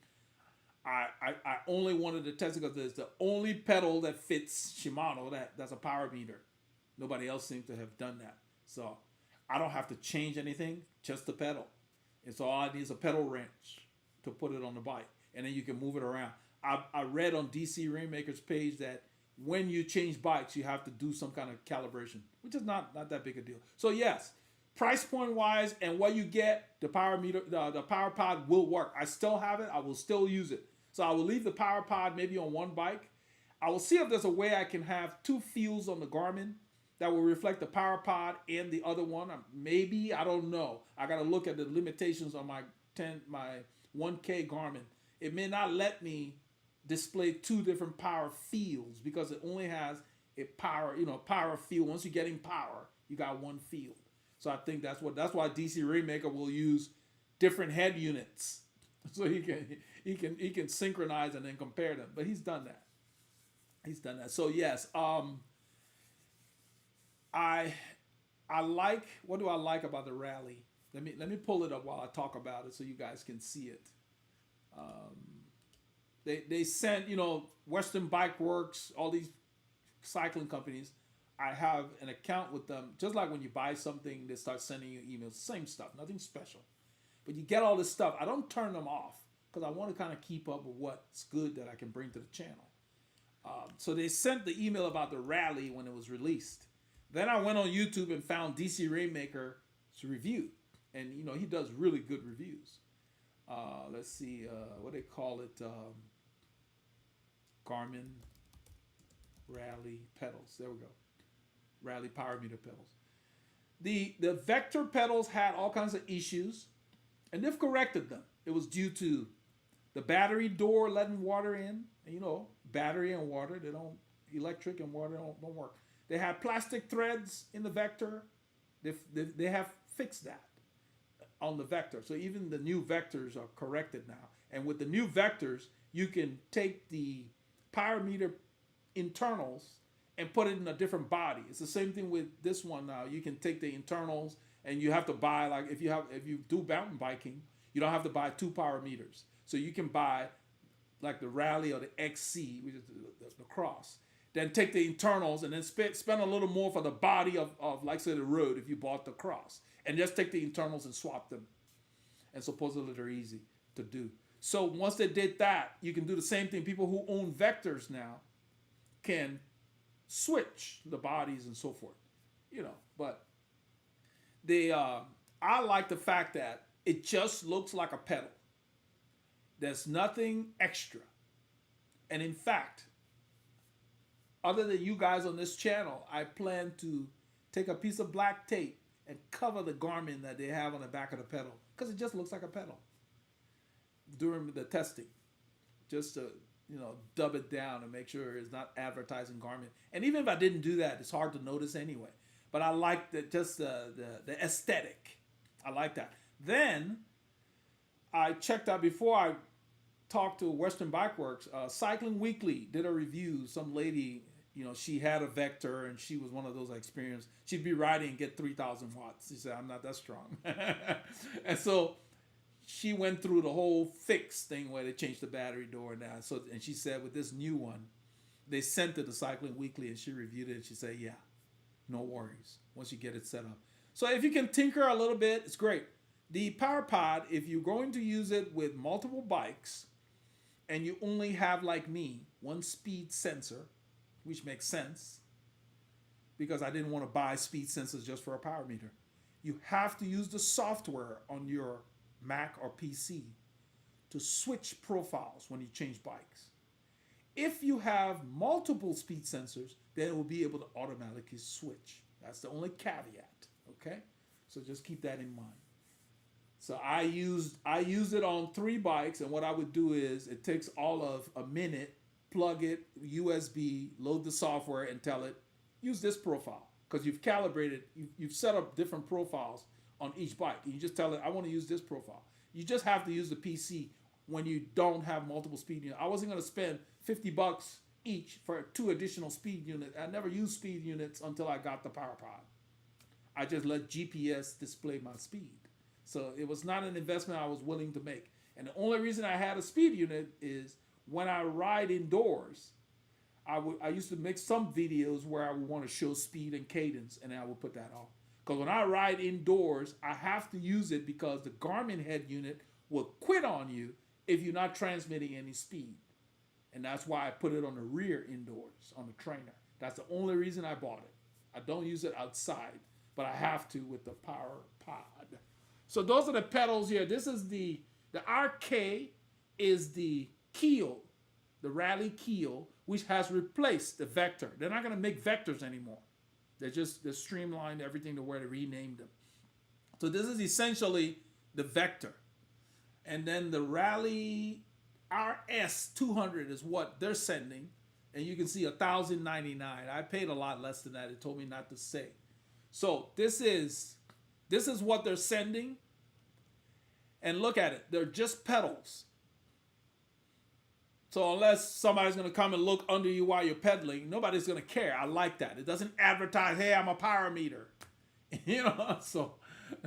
A: I only wanted to test it because it's the only pedal that fits Shimano that's a power meter. Nobody else seems to have done that. So I don't have to change anything, just the pedal. And so all I need is a pedal wrench to put it on the bike. And then you can move it around. I read on DC Rainmaker's page that when you change bikes, you have to do some kind of calibration, which is not that big a deal. So yes, price point wise and what you get, the power meter, the power pod will work. I still have it. I will still use it. So I will leave the power pod maybe on one bike. I will see if there's a way I can have two fields on the Garmin that will reflect the power pod and the other one. Maybe, I don't know. I got to look at the limitations on my 1K Garmin. It may not let me display two different power fields because it only has a power field. Once you're getting power, you got one field. So I think that's why DC Rainmaker will use different head units, so he can synchronize and then compare them. But he's done that. So yes, I like, what do I like about the Rally? Let me pull it up while I talk about it so you guys can see it. They sent, Western Bike Works, all these cycling companies. I have an account with them. Just like when you buy something, they start sending you emails. Same stuff, nothing special. But you get all this stuff. I don't turn them off because I want to kind of keep up with what's good that I can bring to the channel. So they sent the email about the Rally when it was released. Then I went on YouTube and found DC Rainmaker's review. And, he does really good reviews. Let's see, what they call it, Garmin Rally pedals. There we go. Rally power meter pedals. The Vector pedals had all kinds of issues, and they've corrected them. It was due to the battery door letting water in. And, battery and water, electric and water don't work. They had plastic threads in the Vector. They have fixed that on the Vector. So even the new Vectors are corrected now. And with the new Vectors, you can take the parameter internals and put it in a different body. It's the same thing with this one now. You can take the internals and you have to buy, like if you do mountain biking, you don't have to buy 2 power meters. So you can buy like the Rally or the XC, which is the cross. Then take the internals and then spend a little more for the body of like say the road if you bought the cross. And just take the internals and swap them. And supposedly they're easy to do. So once they did that, you can do the same thing. People who own vectors now can switch the bodies and so forth. But I like the fact that it just looks like a pedal. There's nothing extra. And in fact, other than you guys on this channel, I plan to take a piece of black tape and cover the garment that they have on the back of the pedal because it just looks like a pedal during the testing, just to dub it down and make sure it's not advertising garment. And even if I didn't do that, it's hard to notice anyway. But I like the aesthetic. I like that. Then I checked out before I talked to Western Bike Works. Cycling Weekly did a review. Some lady, she had a Vector and she was one of those I experienced. She'd be riding and get 3,000 watts. She said, I'm not that strong. And so she went through the whole fix thing where they changed the battery door and that. So, and she said with this new one, they sent it to Cycling Weekly and she reviewed it and she said, yeah, no worries once you get it set up. So if you can tinker a little bit, it's great. The PowerPod, if you're going to use it with multiple bikes and you only have, like me, one speed sensor, which makes sense because I didn't want to buy speed sensors just for a power meter. You have to use the software on your Mac or PC to switch profiles when you change bikes. If you have multiple speed sensors, then it will be able to automatically switch. That's the only caveat, okay? So just keep that in mind. So I used it on 3 bikes, and what I would do is it takes all of a minute, plug it, USB, load the software, and tell it, use this profile. Because you've calibrated, you've set up different profiles on each bike. And you just tell it, I want to use this profile. You just have to use the PC when you don't have multiple speed units. I wasn't going to spend $50 each for 2 additional speed units. I never used speed units until I got the PowerPod. I just let GPS display my speed. So it was not an investment I was willing to make. And the only reason I had a speed unit is when I ride indoors, I used to make some videos where I would want to show speed and cadence, and I would put that on. Because when I ride indoors, I have to use it because the Garmin head unit will quit on you if you're not transmitting any speed. And that's why I put it on the rear indoors, on the trainer. That's the only reason I bought it. I don't use it outside, but I have to with the PowerPod. So those are the pedals here. This is the RK is the keel, the Rally keel, which has replaced the Vector. They're not going to make Vectors anymore. They streamlined everything to where they renamed them. So this is essentially the Vector. And then the Rally RS 200 is what they're sending. And you can see $1,099. I paid a lot less than that. It told me not to say. So this is what they're sending. And look at it. They're just pedals. So unless somebody's going to come and look under you while you're pedaling, nobody's going to care. I like that. It doesn't advertise, hey, I'm a power meter. So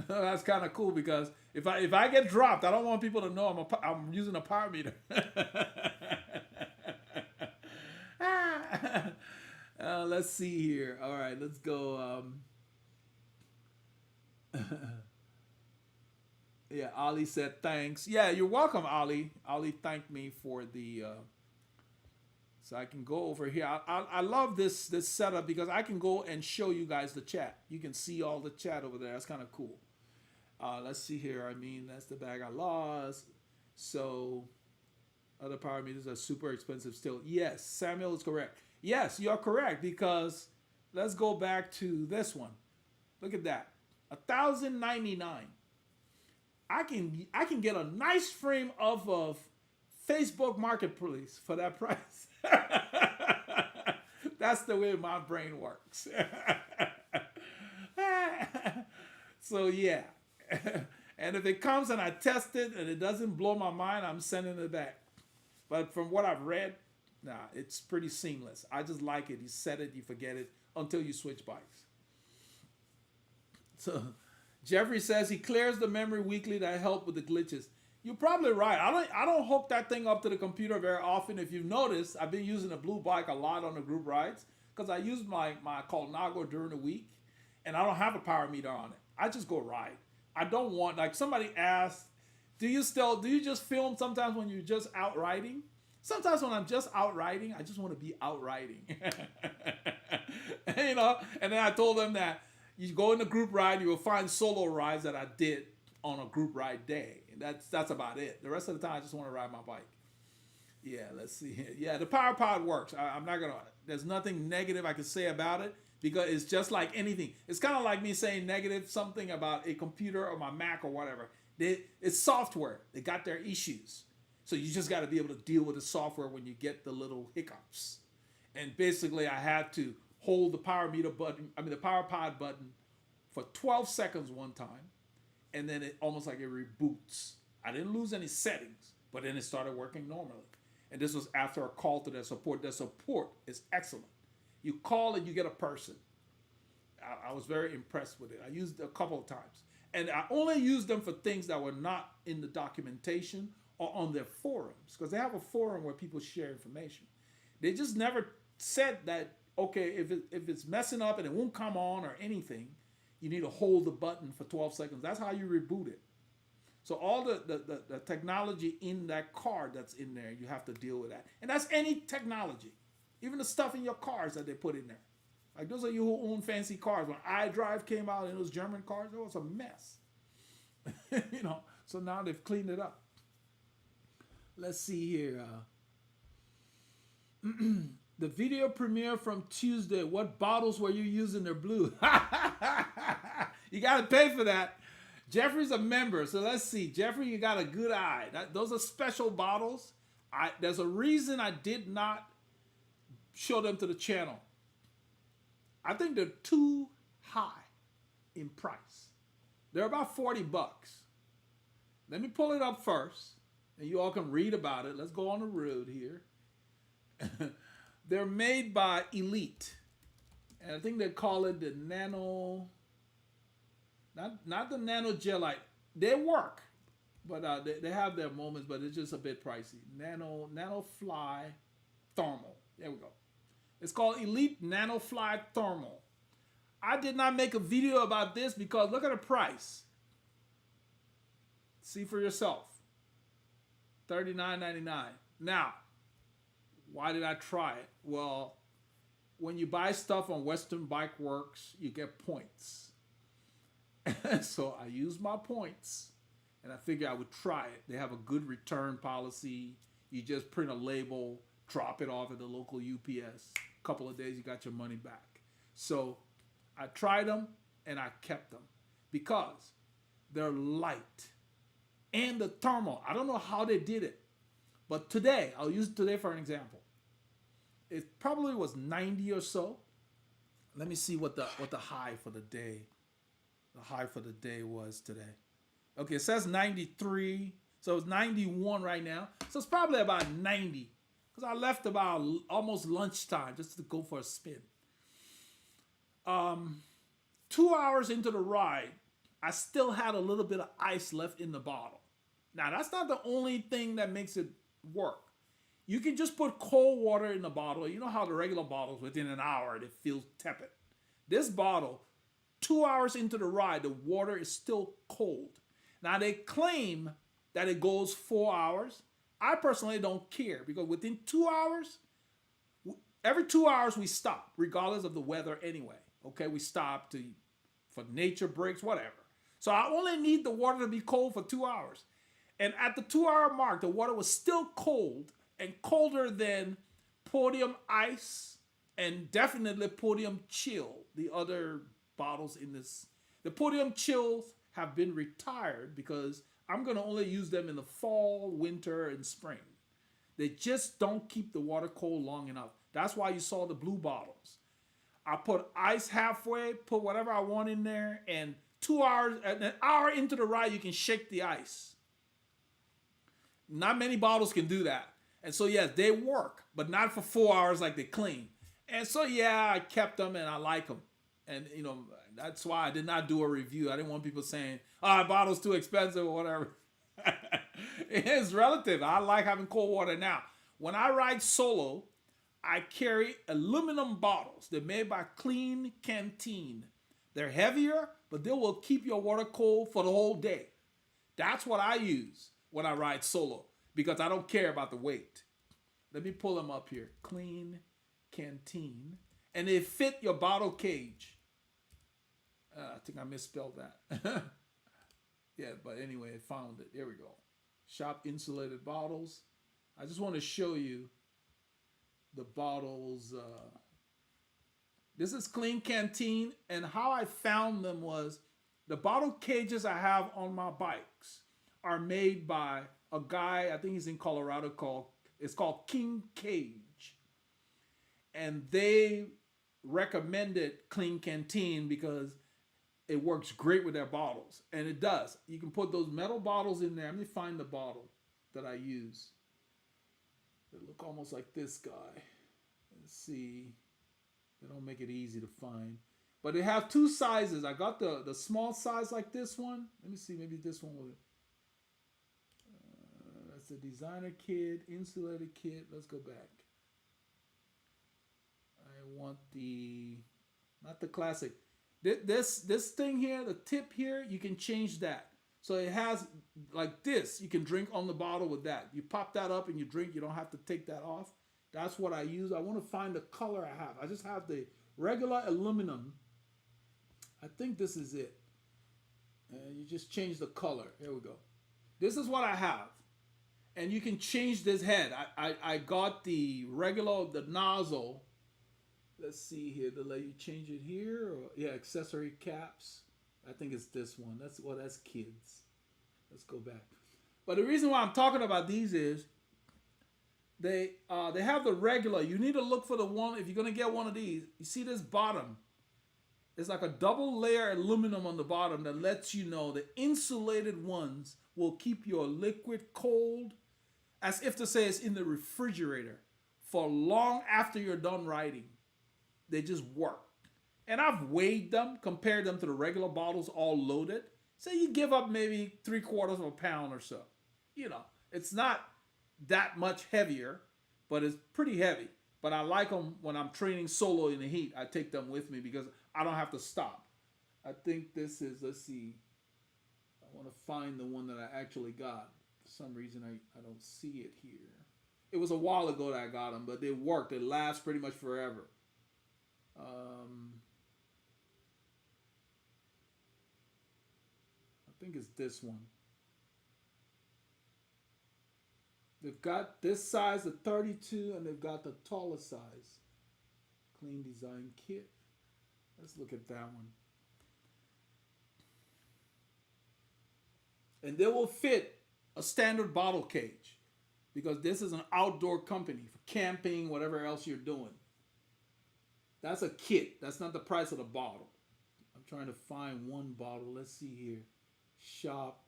A: that's kind of cool because if I get dropped, I don't want people to know I'm using a power meter. Let's see here. All right, let's go. Yeah, Ali said thanks. Yeah, you're welcome, Ali. Ali thanked me for the. So I can go over here. I love this setup because I can go and show you guys the chat. You can see all the chat over there. That's kind of cool. Let's see here. I mean, that's the bag I lost. So other power meters are super expensive still. Yes, Samuel is correct. Yes, you're correct because let's go back to this one. Look at that. $1,099. I can get a nice frame off of Facebook Marketplace for that price. That's the way my brain works. So yeah. And if it comes and I test it and it doesn't blow my mind, I'm sending it back. But from what I've read, Nah, it's pretty seamless. I just like it. You set it, you forget it until you switch bikes. So Jeffrey says he clears the memory weekly to help with the glitches. You're probably right. I don't hook that thing up to the computer very often. If you've noticed, I've been using the blue bike a lot on the group rides because I use my Colnago during the week, and I don't have a power meter on it. I just go ride. I don't want, like somebody asked, do you just film sometimes when you're just out riding? Sometimes when I'm just out riding, I just want to be out riding. And then I told them that you go in the group ride, you will find solo rides that I did on a group ride day. And that's about it. The rest of the time, I just want to ride my bike. Yeah, let's see. Yeah, the power pod works. I'm not going to, there's nothing negative I can say about it because it's just like anything. It's kind of like me saying negative something about a computer or my Mac or whatever. It's software. They got their issues. So you just got to be able to deal with the software when you get the little hiccups. And basically, I had to hold the power pod button for 12 seconds one time, and then it almost like it reboots. I didn't lose any settings, but then it started working normally. And this was after a call to their support. Their support is excellent. You call and you get a person. I was very impressed with it. I used it a couple of times. And I only used them for things that were not in the documentation or on their forums, because they have a forum where people share information. They just never said that, okay, if it's messing up and it won't come on or anything, you need to hold the button for 12 seconds. That's how you reboot it. So all the technology in that card that's in there, you have to deal with that. And that's any technology. Even the stuff in your cars that they put in there. Like those of you who own fancy cars, when iDrive came out in those German cars, it was a mess. So now they've cleaned it up. Let's see here. The video premiere from Tuesday. What bottles were you using? They're blue. You got to pay for that. Jeffrey's a member, so let's see. Jeffrey, you got a good eye. Those are special bottles. There's a reason I did not show them to the channel. I think they're too high in price. They're about $40. Let me pull it up first, and you all can read about it. Let's go on the road here. They're made by Elite, and I think they call it the Nano. Not the Nano Gelite. They work, but they have their moments, but it's just a bit pricey. Nano Fly Thermal. There we go. It's called Elite Nano Fly Thermal. I did not make a video about this because look at the price. See for yourself. $39.99. Now, why did I try it? Well, when you buy stuff on Western Bike Works, you get points. So I used my points, and I figured I would try it. They have a good return policy. You just print a label, drop it off at the local UPS. Couple of days, you got your money back. So I tried them, and I kept them because they're light. And the thermal, I don't know how they did it, but today, I'll use it today for an example. It probably was 90 or so. Let me see what the high for the day. The high for the day was today. Okay, it says 93, so it's 91 right now. So it's probably about 90, because I left about almost lunchtime just to go for a spin. 2 hours into the ride, I still had a little bit of ice left in the bottle. Now, that's not the only thing that makes it work. You can just put cold water in the bottle. You know how the regular bottles, within an hour, they feel tepid. This bottle, 2 hours into the ride, the water is still cold. Now, they claim that it goes 4 hours. I personally don't care because within 2 hours, every 2 hours we stop, regardless of the weather anyway. Okay, we stop for nature breaks, whatever. So I only need the water to be cold for 2 hours. And at the 2 hour mark, the water was still cold and colder than Podium Ice and definitely Podium Chill, the other bottles in this. The Podium Chills have been retired because I'm going to only use them in the fall, winter, and spring. They just don't keep the water cold long enough. That's why you saw the blue bottles. I put ice halfway, put whatever I want in there, and 2 hours, an hour into the ride, you can shake the ice. Not many bottles can do that. And so yes, they work, but not for 4 hours like they clean. And so yeah, I kept them and I like them. And you know that's why I did not do a review. I didn't want people saying, "Oh, the bottle's too expensive" or whatever. It is relative. I like having cold water now. When I ride solo, I carry aluminum bottles. They're made by Clean Canteen. They're heavier, but they will keep your water cold for the whole day. That's what I use when I ride solo because I don't care about the weight. Let me pull them up here. Clean Canteen. And they fit your bottle cage. I think I misspelled that. Yeah, but anyway, I found it. There we go. Shop insulated bottles. I just want to show you the bottles. This is Clean Canteen, and how I found them was the bottle cages I have on my bikes are made by a guy, I think he's in Colorado, it's called King Cage. And they recommended Clean Canteen because it works great with their bottles. And it does. You can put those metal bottles in there. Let me find the bottle that I use. They look almost like this guy. Let's see. They don't make it easy to find. But they have two sizes. I got the small size like this one. Let me see. Maybe this one will. That's the designer kit, insulated kit. Let's go back. I want not the classic. This thing here, the tip here, you can change that. So it has like this. You can drink on the bottle with that. You pop that up and you drink. You don't have to take that off. That's what I use. I want to find the color I have. I just have the regular aluminum. I think this is it. And you just change the color. Here we go. This is what I have. And you can change this head. I got the regular, the nozzle. Let's see here. To let you change it here. Or, yeah, accessory caps. I think it's this one. That's kids. Let's go back. But the reason why I'm talking about these is they have the regular. You need to look for the one, if you're going to get one of these. You see this bottom. It's like a double layer aluminum on the bottom that lets you know the insulated ones will keep your liquid cold, as if to say it's in the refrigerator for long after you're done riding. They just work. And I've weighed them, compared them to the regular bottles all loaded. So you give up maybe 3/4 of a pound or so. You know, it's not that much heavier, but it's pretty heavy. But I like them when I'm training solo in the heat. I take them with me because I don't have to stop. I think this is, let's see. I want to find the one that I actually got. For some reason, I don't see it here. It was a while ago that I got them, but they work. They last pretty much forever. I think it's this one. They've got this size, the 32, and they've got the taller size. Clean design kit. Let's look at that one. And they will fit a standard bottle cage because this is an outdoor company for camping, whatever else you're doing. That's a kit. That's not the price of the bottle. I'm trying to find one bottle. Let's see here. Shop.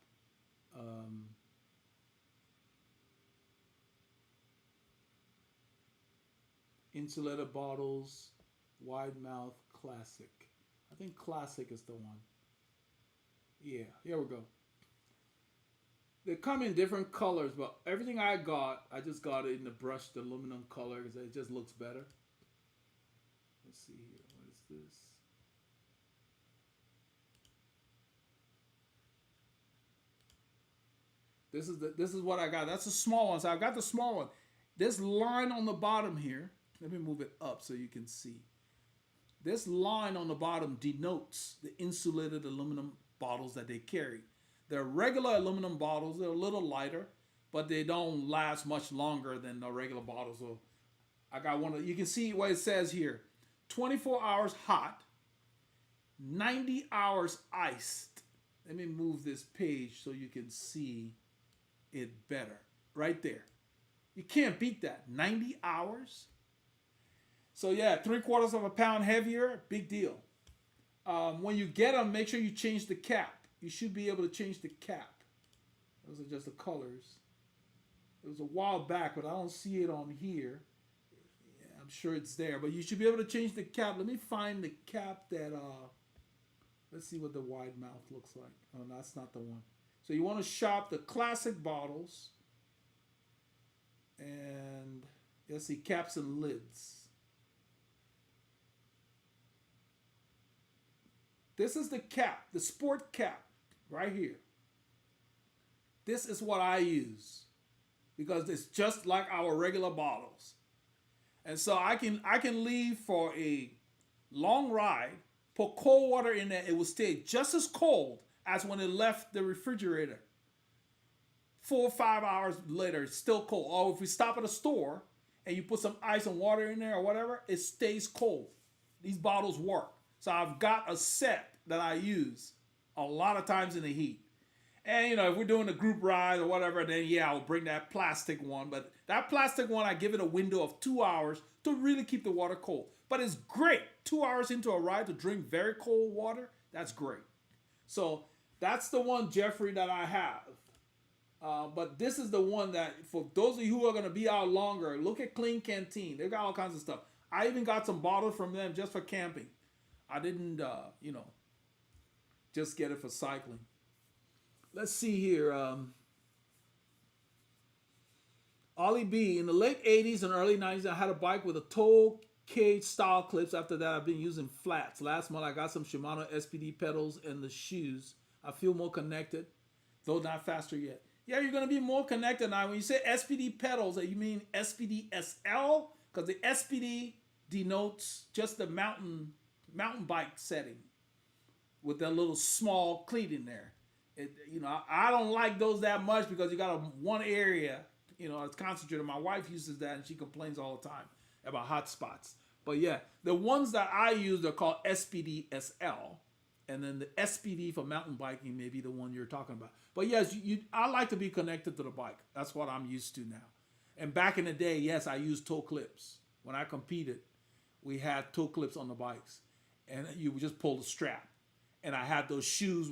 A: Insulated bottles. Wide mouth classic. I think classic is the one. Yeah, here we go. They come in different colors, but everything I just got it in the brushed aluminum color because it just looks better. Let's see here. What is this? This is what I got. That's a small one. So I got the small one. This line on the bottom here. Let me move it up so you can see. This line on the bottom denotes the insulated aluminum bottles that they carry. They're regular aluminum bottles. They're a little lighter, but they don't last much longer than the regular bottles. So I got one of. You can see what it says here. 24 hours hot, 90 hours iced. Let me move this page so you can see it better. Right there. You can't beat that. 90 hours. So yeah, 3/4 of a pound heavier, big deal. When you get them, make sure you change the cap. You should be able to change the cap. Those are just the colors. It was a while back, but I don't see it on here. Yeah, I'm sure it's there, but you should be able to change the cap. Let me find the cap that let's see what the wide mouth looks like. Oh, that's not the one. So you want to shop the classic bottles, and let's see, caps and lids. This is the cap, the sport cap, right here. This is what I use because it's just like our regular bottles. And so I can leave for a long ride, put cold water in there, it will stay just as cold as when it left the refrigerator. 4 or 5 hours later, it's still cold. Or if we stop at a store and you put some ice and water in there or whatever, it stays cold. These bottles work. So I've got a set that I use a lot of times in the heat. And, you know, if we're doing a group ride or whatever, then yeah, I'll bring that plastic one. But that plastic one, I give it a window of 2 hours to really keep the water cold. But it's great. 2 hours into a ride to drink very cold water, that's great. So that's the one, Jeffrey, that I have. But this is the one that, for those of you who are going to be out longer, look at Clean Canteen. They've got all kinds of stuff. I even got some bottles from them just for camping. I didn't, just get it for cycling. Let's see here. Ollie B. In the late 80s and early 90s, I had a bike with a tow cage style clips. After that, I've been using flats. Last month, I got some Shimano SPD pedals and the shoes. I feel more connected, though not faster yet. Yeah, you're going to be more connected now. When you say SPD pedals, you mean SPD SL? Because the SPD denotes just the mountain bike setting with that little small cleat in there. I don't like those that much because you got one area, it's concentrated. My wife uses that and she complains all the time about hot spots. But yeah, the ones that I use are called SPD SL. And then the SPD for mountain biking may be the one you're talking about. But yes, I like to be connected to the bike. That's what I'm used to now. And back in the day, yes, I used toe clips. When I competed, we had toe clips on the bikes. And you would just pull the strap. And I had those shoes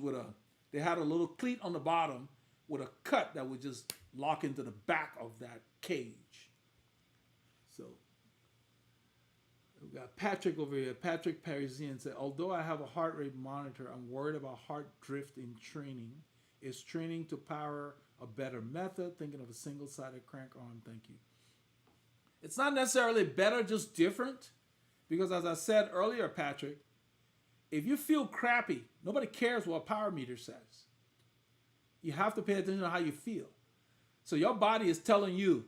A: they had a little cleat on the bottom with a cut that would just lock into the back of that cage. So we've got Patrick over here. Patrick Parisian said, although I have a heart rate monitor, I'm worried about heart drift in training. Is training to power a better method? Thinking of a single-sided crank arm. Thank you. It's not necessarily better, just different. Because as I said earlier, Patrick, if you feel crappy, nobody cares what a power meter says. You have to pay attention to how you feel. So your body is telling you,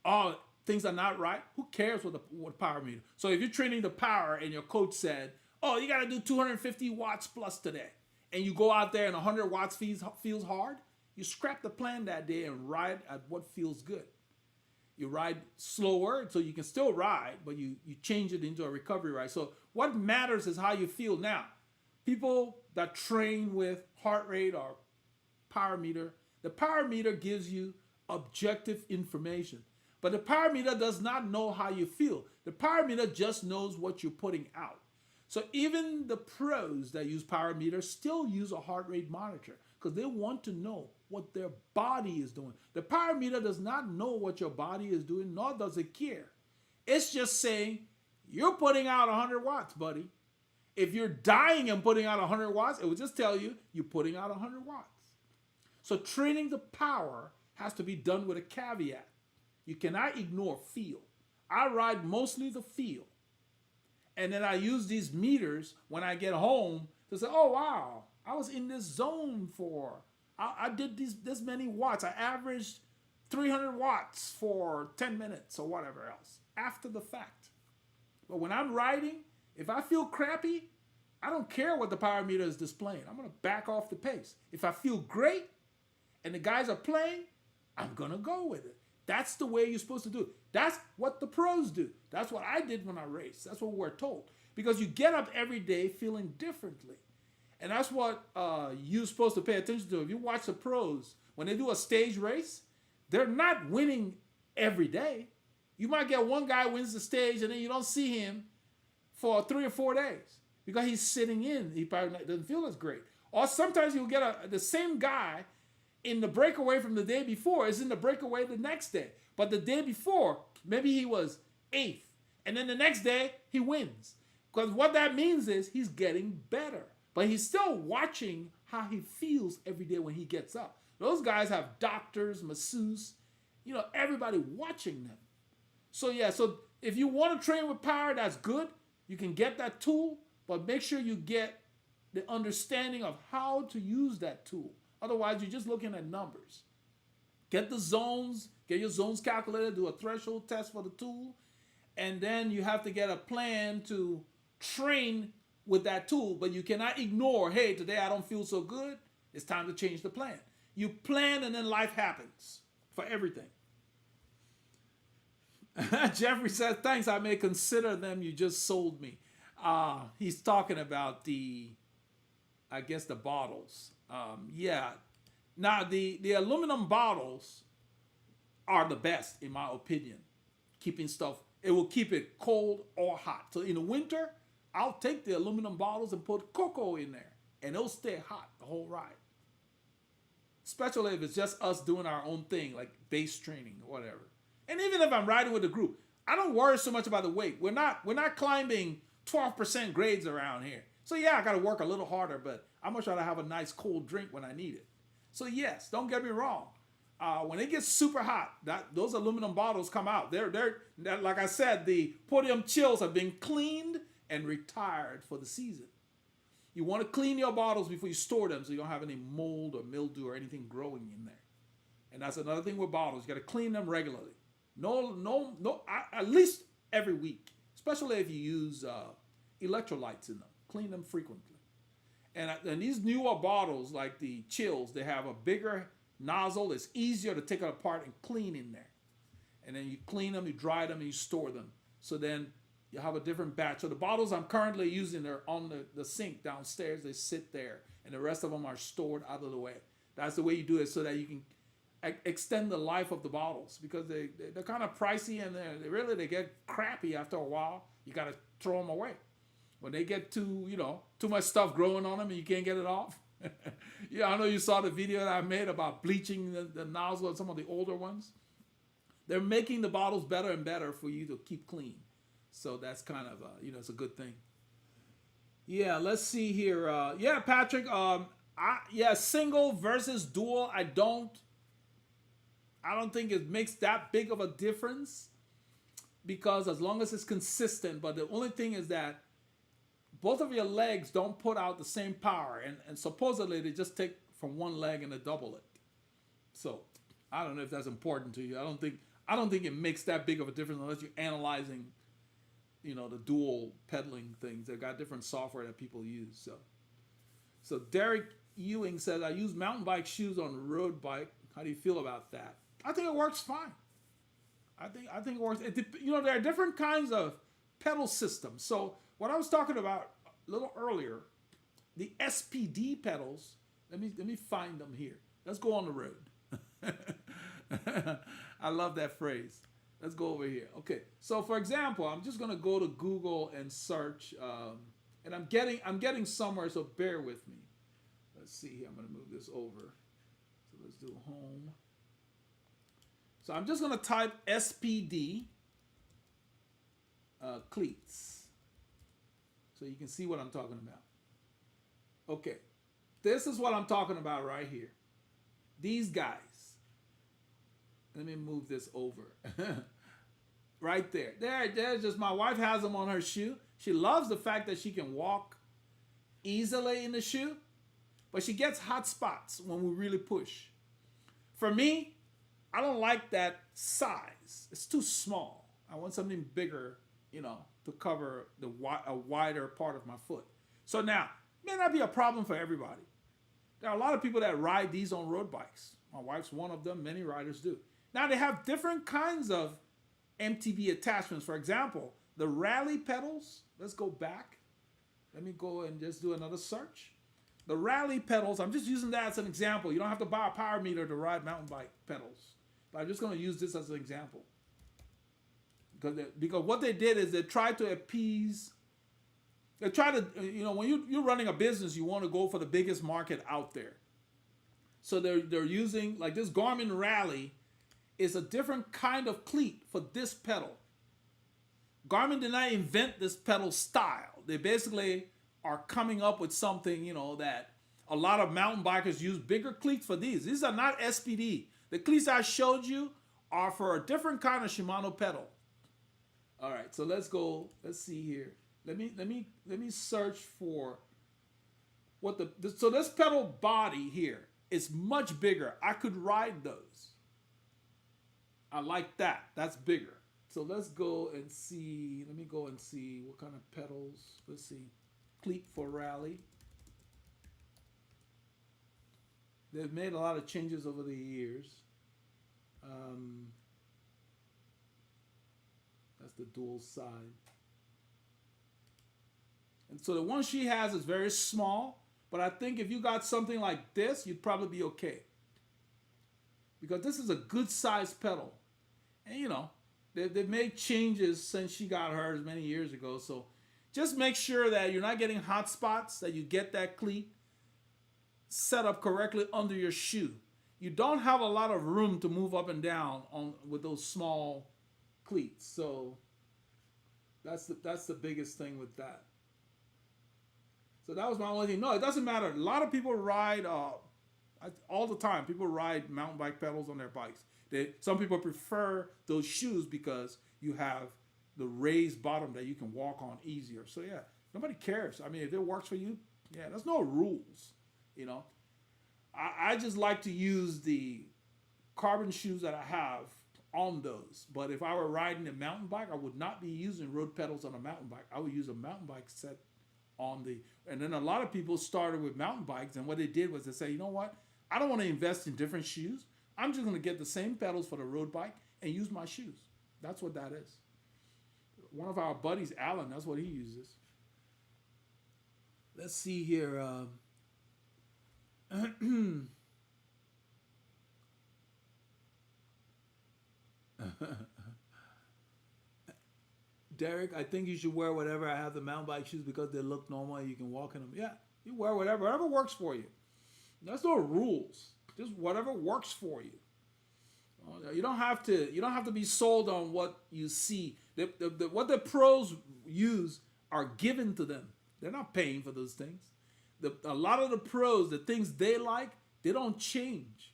A: oh, things are not right. Who cares what power meter? So if you're training the power and your coach said, oh, you got to do 250 watts plus today, and you go out there and 100 watts feels hard, you scrap the plan that day and ride at what feels good. You ride slower so you can still ride, but you change it into a recovery ride. So what matters is how you feel now. People that train with heart rate or power meter, the power meter gives you objective information. But the power meter does not know how you feel. The power meter just knows what you're putting out. So even the pros that use power meters still use a heart rate monitor because they want to know what their body is doing. The power meter does not know what your body is doing, nor does it care. It's just saying, you're putting out 100 watts, buddy. If you're dying and putting out 100 watts, it will just tell you you're putting out 100 watts. So training the power has to be done with a caveat. You cannot ignore feel. I ride mostly the feel. And then I use these meters when I get home to say, oh, wow, I was in this zone I did this many watts. I averaged 300 watts for 10 minutes or whatever else after the fact. But when I'm riding, if I feel crappy, I don't care what the power meter is displaying. I'm going to back off the pace. If I feel great and the guys are playing, I'm going to go with it. That's the way you're supposed to do it. That's what the pros do. That's what I did when I raced. That's what we're told. Because you get up every day feeling differently. And that's what you're supposed to pay attention to. If you watch the pros, when they do a stage race, they're not winning every day. You might get one guy wins the stage and then you don't see him for 3 or 4 days because he's sitting in. He probably doesn't feel as great. Or sometimes you'll get the same guy
B: in the breakaway from the day before is in the breakaway the next day. But the day before, maybe he was 8th. And then the next day, he wins. Because what that means is he's getting better. But he's still watching how he feels every day when he gets up. Those guys have doctors, masseuses, everybody watching them. So yeah, so if you want to train with power, that's good. You can get that tool, but make sure you get the understanding of how to use that tool. Otherwise, you're just looking at numbers. Get the zones, get your zones calculated, do a threshold test for the tool, and then you have to get a plan to train with that tool. But you cannot ignore, hey, today I don't feel so good. It's time to change the plan. You plan and then life happens for everything. Jeffrey says, thanks, I may consider them. You just sold me. He's talking about the bottles. Yeah. Now, the aluminum bottles are the best, in my opinion. Keeping stuff, it will keep it cold or hot. So in the winter, I'll take the aluminum bottles and put cocoa in there, and it'll stay hot the whole ride. Especially if it's just us doing our own thing, like base training or whatever. And even if I'm riding with a group, I don't worry so much about the weight. We're not climbing 12% grades around here. So yeah, I got to work a little harder, but I'm gonna try to have a nice cold drink when I need it. So yes, don't get me wrong. When it gets super hot, those aluminum bottles come out. They're like I said, the podium chills have been cleaned and retired for the season. You want to clean your bottles before you store them so you don't have any mold or mildew or anything growing in there. And that's another thing with bottles. You got to clean them regularly. No, at least every week, especially if you use electrolytes in them. Clean them frequently. And these newer bottles, like the chills, they have a bigger nozzle. It's easier to take it apart and clean in there. And then you clean them, you dry them, and you store them. So then you have a different batch. So the bottles I'm currently using are on the sink downstairs. They sit there. And the rest of them are stored out of the way. That's the way you do it so that you can extend the life of the bottles. Because they're kind of pricey and they get crappy after a while. You got to throw them away. When they get too much stuff growing on them and you can't get it off. Yeah, I know you saw the video that I made about bleaching the nozzle of some of the older ones. They're making the bottles better and better for you to keep clean. So that's kind of, it's a good thing. Yeah, let's see here. Yeah, Patrick, single versus dual, I don't think it makes that big of a difference because as long as it's consistent, but the only thing is that both of your legs don't put out the same power, and supposedly they just take from one leg and they double it. So I don't know if that's important to you. I don't think it makes that big of a difference unless you're analyzing, the dual pedaling things. They've got different software that people use. So Derek Ewing says, I use mountain bike shoes on a road bike. How do you feel about that? I think it works fine. I think it works. There are different kinds of pedal systems. So what I was talking about a little earlier, the SPD pedals. Let me find them here. Let's go on the road. I love that phrase. Let's go over here. Okay. So for example, I'm just gonna go to Google and search, and I'm getting somewhere. So bear with me. Let's see here. I'm gonna move this over. So let's do home. So I'm just gonna type SPD cleats. So you can see what I'm talking about. Okay, this is what I'm talking about right here. These guys. Let me move this over. Right there. There's just, my wife has them on her shoe. She loves the fact that she can walk easily in the shoe, but she gets hot spots when we really push. For me, I don't like that size. It's too small. I want something bigger, to cover a wider part of my foot. So now, it may not be a problem for everybody. There are a lot of people that ride these on road bikes. My wife's one of them. Many riders do. Now, they have different kinds of MTB attachments. For example, the rally pedals. Let's go back. Let me go and just do another search. The rally pedals, I'm just using that as an example. You don't have to buy a power meter to ride mountain bike pedals. But I'm just going to use this as an example. Because what they did is they tried to appease. They try to, when you're running a business, you want to go for the biggest market out there. So they're using, like, this Garmin Rally is a different kind of cleat for this pedal. Garmin did not invent this pedal style. They basically are coming up with something, that a lot of mountain bikers use bigger cleats for these. These are not SPD. The cleats I showed you are for a different kind of Shimano pedal. All right, so let's go. Let's see here. Let me search for what so this pedal body here is much bigger. I could ride those. I like that. That's bigger. So let's go and see. Let me go and see what kind of pedals. Let's see. Cleat for rally. They've made a lot of changes over the years. That's the dual side. And so the one she has is very small, but I think if you got something like this, you'd probably be okay. Because this is a good sized pedal. And they've made changes since she got hers many years ago. So just make sure that you're not getting hot spots, that you get that cleat set up correctly under your shoe. You don't have a lot of room to move up and down with those small cleats. So that's the biggest thing with that. So that was my only thing. No, it doesn't matter. A lot of people ride all the time. People ride mountain bike pedals on their bikes. Some people prefer those shoes because you have the raised bottom that you can walk on easier. So yeah, nobody cares. I mean, if it works for you, yeah, there's no rules. I just like to use the carbon shoes that I have on those. But if I were riding a mountain bike, I would not be using road pedals on a mountain bike. I would use a mountain bike set on and then a lot of people started with mountain bikes, and what they did was they say, you know what? I don't want to invest in different shoes. I'm just going to get the same pedals for the road bike and use my shoes. That's what that is. One of our buddies, Alan, that's what he uses. Let's see here. Derek, I think you should wear whatever. I have the mountain bike shoes because they look normal and you can walk in them. Yeah, you wear whatever works for you. There's no rules. Just whatever works for you. You don't have to be sold on what you see. What the pros use are given to them. They're not paying for those things. A lot of the pros, the things they like, they don't change.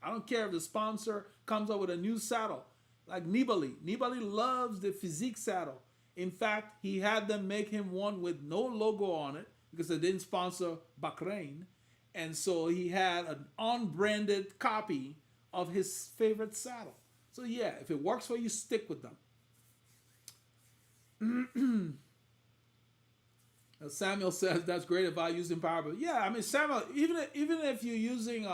B: I don't care if the sponsor comes up with a new saddle. Like Nibali. Nibali loves the Physique saddle. In fact, he had them make him one with no logo on it because they didn't sponsor Bahrain. And so he had an unbranded copy of his favorite saddle. So yeah, if it works for you, stick with them. Samuel says that's great about using power. But yeah, I mean, Samuel, even if you're using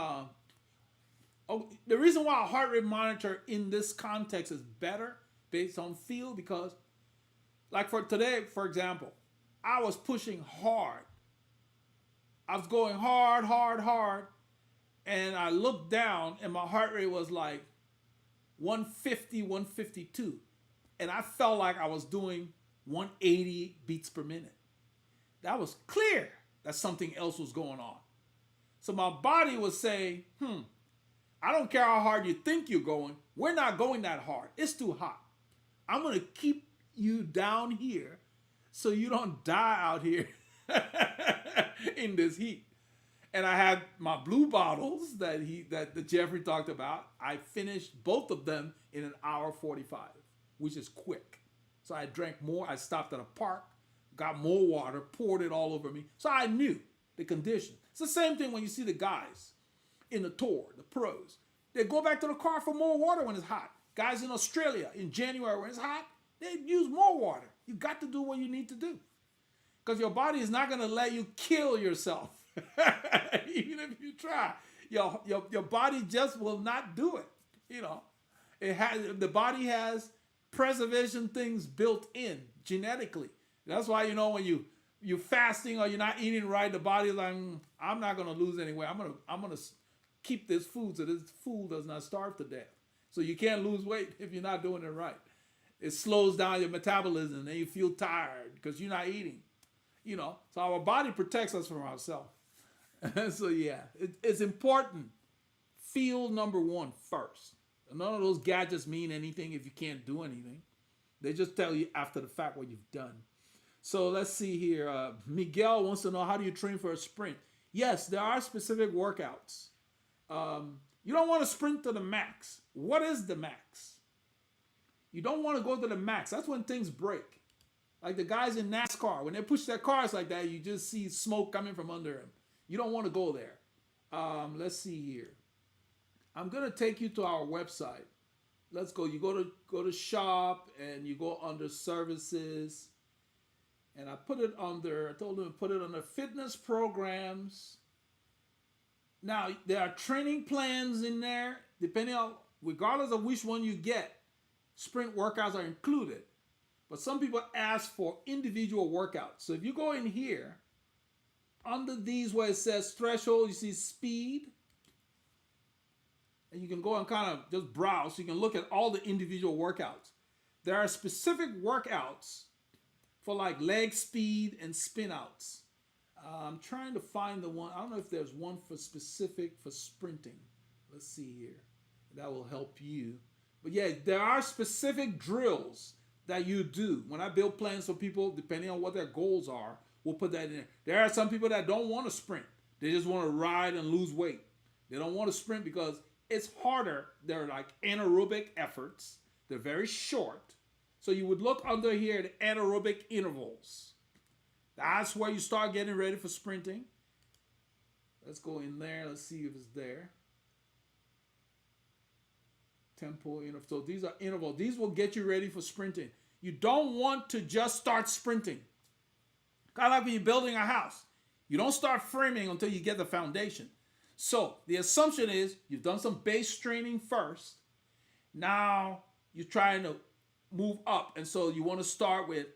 B: the reason why a heart rate monitor in this context is better based on feel, because like for today, for example, I was pushing hard. I was going hard, and I looked down and my heart rate was like 150, 152. And I felt like I was doing 180 beats per minute. That was clear that something else was going on. So my body was saying, I don't care how hard you think you're going. We're not going that hard. It's too hot. I'm going to keep you down here so you don't die out here in this heat. And I had my blue bottles that Jeffrey talked about. I finished both of them in an hour 45, which is quick. So I drank more. I stopped at a park, got more water, poured it all over me. So I knew the condition. It's the same thing when you see the guys in the tour, the pros. They go back to the car for more water when it's hot. Guys in Australia in January when it's hot, they use more water. You got to do what you need to do. Because your body is not going to let you kill yourself. Even if you try. Your body just will not do it. The body has preservation things built in genetically. That's why, when you're fasting or you're not eating right, the body's like, I'm not going to lose any weight. I'm gonna keep this food so this food does not starve to death. So you can't lose weight if you're not doing it right. It slows down your metabolism and you feel tired because you're not eating. So our body protects us from ourselves. So yeah, it's important field number one first. None of those gadgets mean anything if you can't do anything. They just tell you after the fact what you've done. So let's see here. Miguel wants to know, how do you train for a sprint? Yes, there are specific workouts. You don't want to sprint to the max. What is the max? You don't want to go to the max. That's when things break. Like the guys in NASCAR, when they push their cars like that, you just see smoke coming from under them. You don't want to go there. Let's see here. I'm gonna take you to our website. Let's go. You go to shop and you go under services. And I told them to put it under fitness programs. Now, there are training plans in there, regardless of which one you get, sprint workouts are included. But some people ask for individual workouts. So if you go in here, under these where it says threshold, you see speed. And you can go and kind of just browse. So you can look at all the individual workouts. There are specific workouts for like leg speed and spin outs. I'm trying to find the one. I don't know if there's one for specific for sprinting. Let's see here. That will help you. But yeah, there are specific drills that you do. When I build plans for people, depending on what their goals are, we'll put that in there. There are some people that don't want to sprint. They just want to ride and lose weight. They don't want to sprint because it's harder. They're like anaerobic efforts. They're very short. So you would look under here at anaerobic intervals. That's where you start getting ready for sprinting. Let's go in there. Let's see if it's there. Tempo interval. So these are intervals. These will get you ready for sprinting. You don't want to just start sprinting. Kind of like when you're building a house. You don't start framing until you get the foundation. So the assumption is you've done some base training first. Now you're trying to move up. And so you want to start with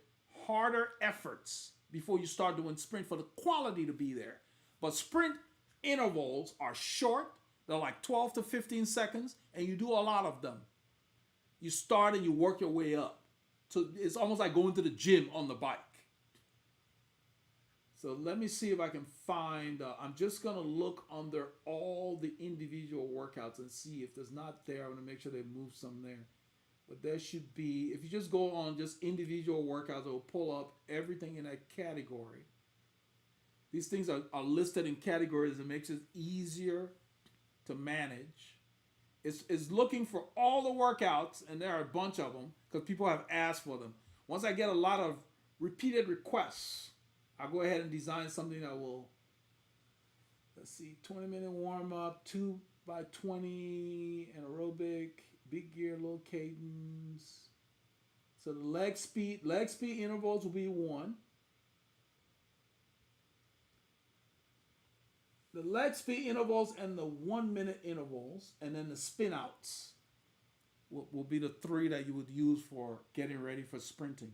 B: harder efforts before you start doing sprint for the quality to be there. But sprint intervals are short. They're like 12 to 15 seconds, and you do a lot of them. You start and you work your way up. So it's almost like going to the gym on the bike. So let me see if I can find, I'm just going to look under all the individual workouts and see if there's not there. I'm going to make sure they move some there. But there should be, if you just go on just individual workouts, it will pull up everything in that category. These things are listed in categories. It makes it easier to manage. It's looking for all the workouts, and there are a bunch of them because people have asked for them. Once I get a lot of repeated requests, I'll go ahead and design something that will, let's see, 20-minute warm-up, 2 by 20 anaerobic, big gear, low cadence. So the leg speed intervals will be 1. The leg speed intervals and the 1-minute intervals, and then the spin outs will be the 3 that you would use for getting ready for sprinting.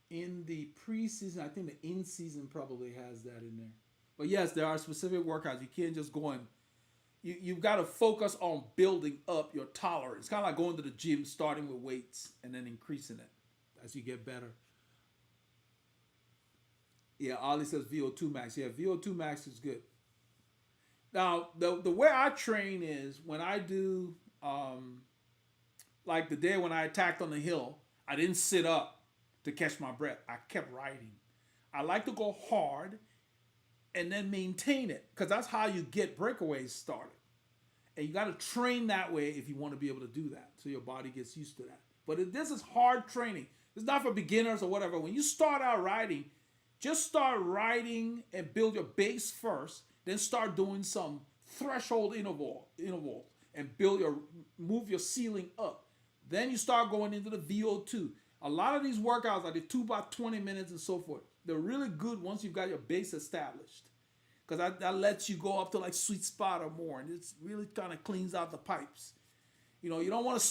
B: In the preseason, I think the in-season probably has that in there. But yes, there are specific workouts. You can't just go and you've got to focus on building up your tolerance. It's kind of like going to the gym, starting with weights and then increasing it as you get better. Yeah, Ollie says VO2 max. Yeah, VO2 max is good. Now, the way I train is when I do, like the day when I attacked on the hill, I didn't sit up to catch my breath. I kept riding. I like to go hard and then maintain it because that's how you get breakaways started. And you got to train that way if you want to be able to do that so your body gets used to that. But this is hard training. It's not for beginners or whatever. When you start out riding, just start riding and build your base first. Then start doing some threshold intervals and move your ceiling up. Then you start going into the VO2. A lot of these workouts are the 2 by 20 minutes and so forth. They're really good once you've got your base established. Because that lets you go up to like sweet spot or more. And it's really kind of cleans out the pipes. You know, you don't want to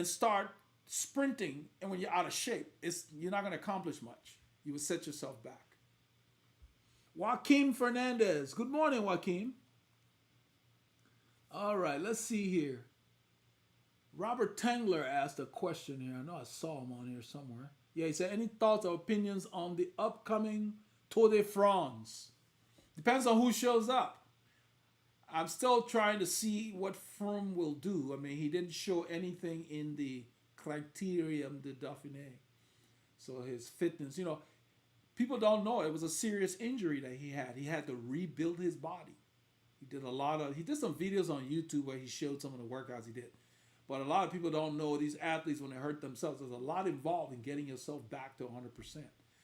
B: start sprinting and when you're out of shape. You're not going to accomplish much. You will set yourself back. Joaquin Fernandez. Good morning, Joaquin. All right, let's see here. Robert Tangler asked a question here. I know I saw him on here somewhere. Yeah, he said, any thoughts or opinions on the upcoming Tour de France? Depends on who shows up. I'm still trying to see what firm will do. I mean, he didn't show anything in the criterium de Dauphiné. So his fitness, people don't know it was a serious injury that he had. He had to rebuild his body. He did some videos on YouTube where he showed some of the workouts he did. But a lot of people don't know these athletes, when they hurt themselves, there's a lot involved in getting yourself back to 100%.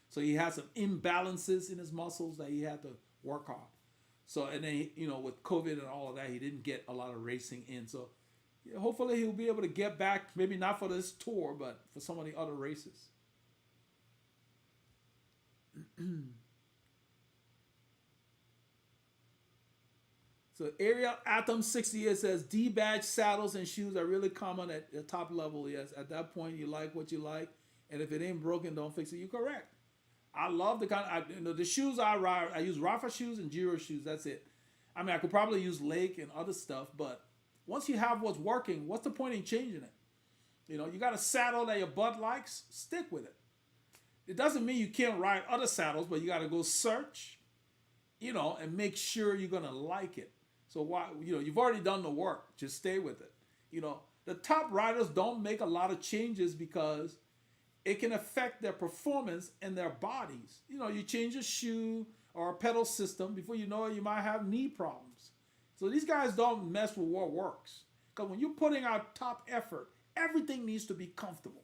B: So he had some imbalances in his muscles that he had to work on. So, and then, with COVID and all of that, he didn't get a lot of racing in. So hopefully he'll be able to get back, maybe not for this tour, but for some of the other races. So Ariel Atom 68 says D-badge saddles and shoes are really common at the top level. Yes, at that point you like what you like, and if it ain't broken, don't fix it. You're correct. I love the shoes I ride. I use Rafa shoes and Giro shoes. That's it. I mean, I could probably use Lake and other stuff, but once you have what's working, what's the point in changing it? You got a saddle that your butt likes, stick with it. It doesn't mean you can't ride other saddles, but you got to go search, and make sure you're gonna like it. So why, you've already done the work. Just stay with it. The top riders don't make a lot of changes because it can affect their performance and their bodies. You change a shoe or a pedal system, before you know it, you might have knee problems. So these guys don't mess with what works. Because when you're putting out top effort, everything needs to be comfortable.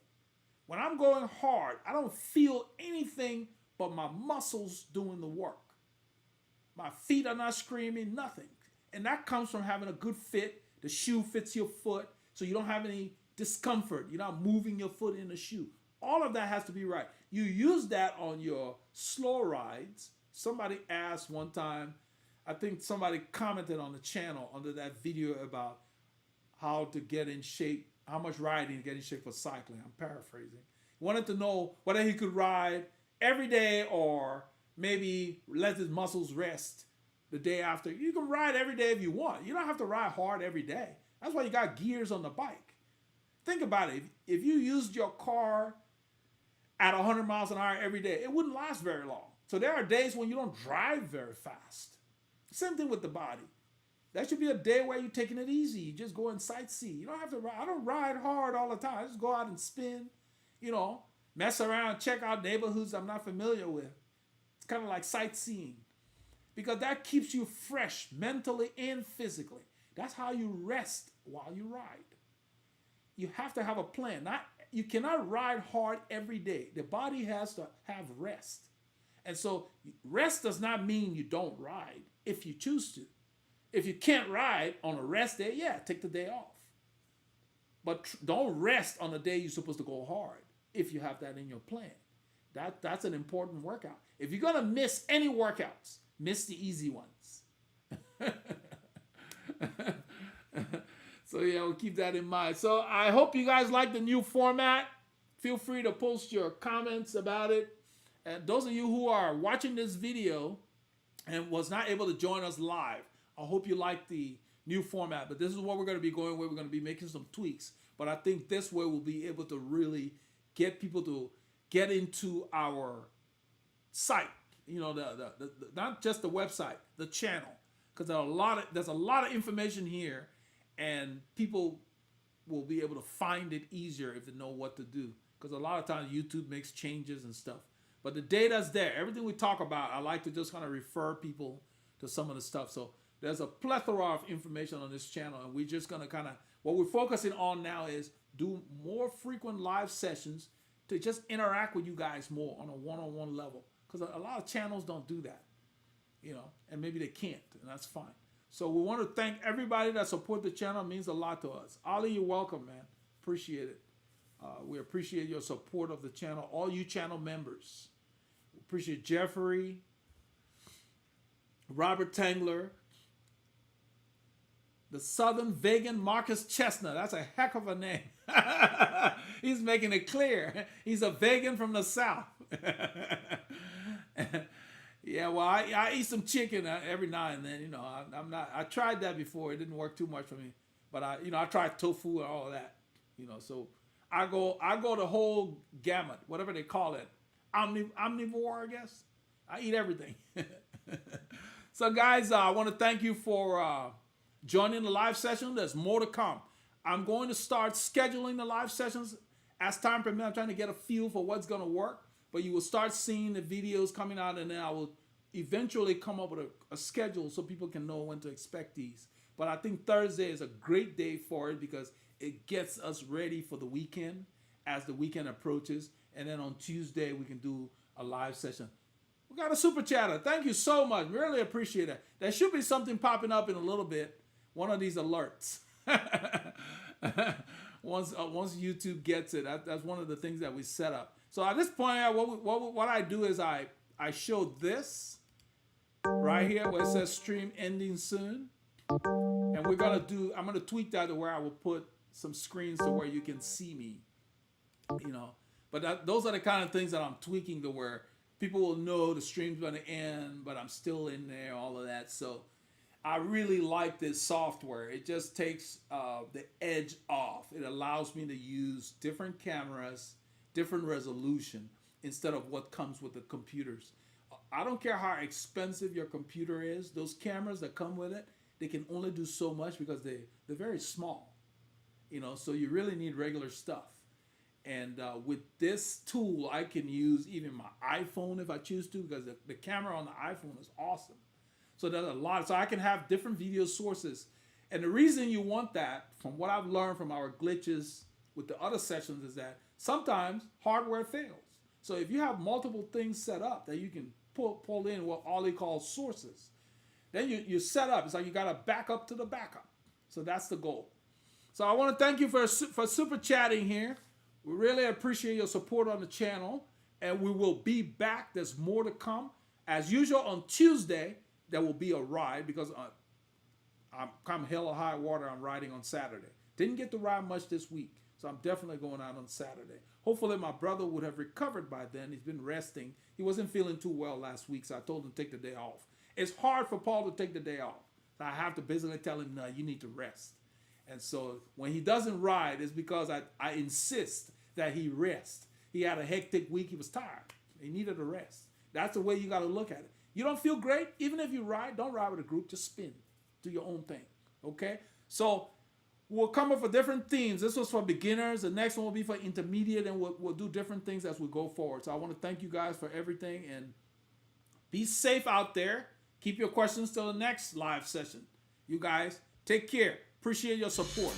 B: When I'm going hard, I don't feel anything but my muscles doing the work. My feet are not screaming, nothing. And that comes from having a good fit. The shoe fits your foot, so you don't have any discomfort. You're not moving your foot in the shoe. All of that has to be right. You use that on your slow rides. Somebody asked one time, I think somebody commented on the channel under that video about how to get in shape, how much riding to get in shape for cycling. I'm paraphrasing. He wanted to know whether he could ride every day or maybe let his muscles rest the day after. You can ride every day if you want. You don't have to ride hard every day. That's why you got gears on the bike. Think about it. If you used your car at 100 miles an hour every day, it wouldn't last very long. So there are days when you don't drive very fast. Same thing with the body. That should be a day where you're taking it easy. You just go and sightsee. You don't have to ride. I don't ride hard all the time. I just go out and spin, mess around, check out neighborhoods I'm not familiar with. It's kind of like sightseeing. Because that keeps you fresh mentally and physically. That's how you rest while you ride. You have to have a plan. You cannot ride hard every day. The body has to have rest. And so rest does not mean you don't ride if you choose to. If you can't ride on a rest day, take the day off. But don't rest on the day you're supposed to go hard if you have that in your plan. That's an important workout. If you're going to miss any workouts, miss the easy ones. So we'll keep that in mind. So I hope you guys like the new format. Feel free to post your comments about it. And those of you who are watching this video and was not able to join us live, I hope you like the new format. But this is what we're going to be going with. We're going to be making some tweaks. But I think this way we'll be able to really get people to get into our site. Not just the website, the channel, because there's a lot of information here, and people will be able to find it easier if they know what to do. Because a lot of times YouTube makes changes and stuff, but the data's there. Everything we talk about, I like to just kind of refer people to some of the stuff. So there's a plethora of information on this channel, and we're just gonna what we're focusing on now is do more frequent live sessions to just interact with you guys more on a one-on-one level. Because a lot of channels don't do that, and maybe they can't, and that's fine. So we want to thank everybody that support the channel. It means a lot to us. Ali, you're welcome, man. Appreciate it. We appreciate your support of the channel, all you channel members. We appreciate Jeffrey, Robert Tangler, the Southern Vegan Marcus Chestnut. That's a heck of a name. He's making it clear. He's a vegan from the South. Yeah, well, I eat some chicken every now and then. I tried that before. It didn't work too much for me. But I tried tofu and all of that. So I go the whole gamut, whatever they call it. Omnivore, I guess. I eat everything. So guys, I want to thank you for joining the live session. There's more to come. I'm going to start scheduling the live sessions as time permits. I'm trying to get a feel for what's going to work, but you will start seeing the videos coming out, and then I will eventually come up with a schedule so people can know when to expect these. But I think Thursday is a great day for it because it gets us ready for the weekend as the weekend approaches. And then on Tuesday, we can do a live session. We got a super chatter. Thank you so much. Really appreciate it. There should be something popping up in a little bit. One of these alerts. Once YouTube gets it, that's one of the things that we set up. So at this point, what I do is I show this right here where it says stream ending soon. And I'm gonna tweak that to where I will put some screens to where you can see me, But those are the kind of things that I'm tweaking to where people will know the stream's gonna end, but I'm still in there, all of that. So I really like this software. It just takes the edge off. It allows me to use different cameras, different resolution, instead of what comes with the computers. I don't care how expensive your computer is. Those cameras that come with it, they can only do so much because they're very small, so you really need regular stuff. And with this tool, I can use even my iPhone if I choose to, because the camera on the iPhone is awesome. So there's a lot. So I can have different video sources. And the reason you want that, from what I've learned from our glitches with the other sessions, is that sometimes hardware fails. So if you have multiple things set up that you can pull in what Ollie calls sources, then you set up. It's like you got a backup to the backup. So that's the goal. So I want to thank you for super chatting here. We really appreciate your support on the channel. And we will be back. There's more to come. As usual, on Tuesday, there will be a ride because I'm come hell or high water. I'm riding on Saturday. Didn't get to ride much this week. So I'm definitely going out on Saturday. Hopefully my brother would have recovered by then. He's been resting. He wasn't feeling too well last week, so I told him to take the day off. It's hard for Paul to take the day off. So I have to basically tell him, no, you need to rest. And so when he doesn't ride, it's because I insist that he rest. He had a hectic week. He was tired. He needed a rest. That's the way you got to look at it. You don't feel great? Even if you ride, don't ride with a group. Just spin. Do your own thing. Okay? So we'll come up with different themes. This was for beginners. The next one will be for intermediate, and we'll do different things as we go forward. So I want to thank you guys for everything, and be safe out there. Keep your questions till the next live session. You guys, take care. Appreciate your support.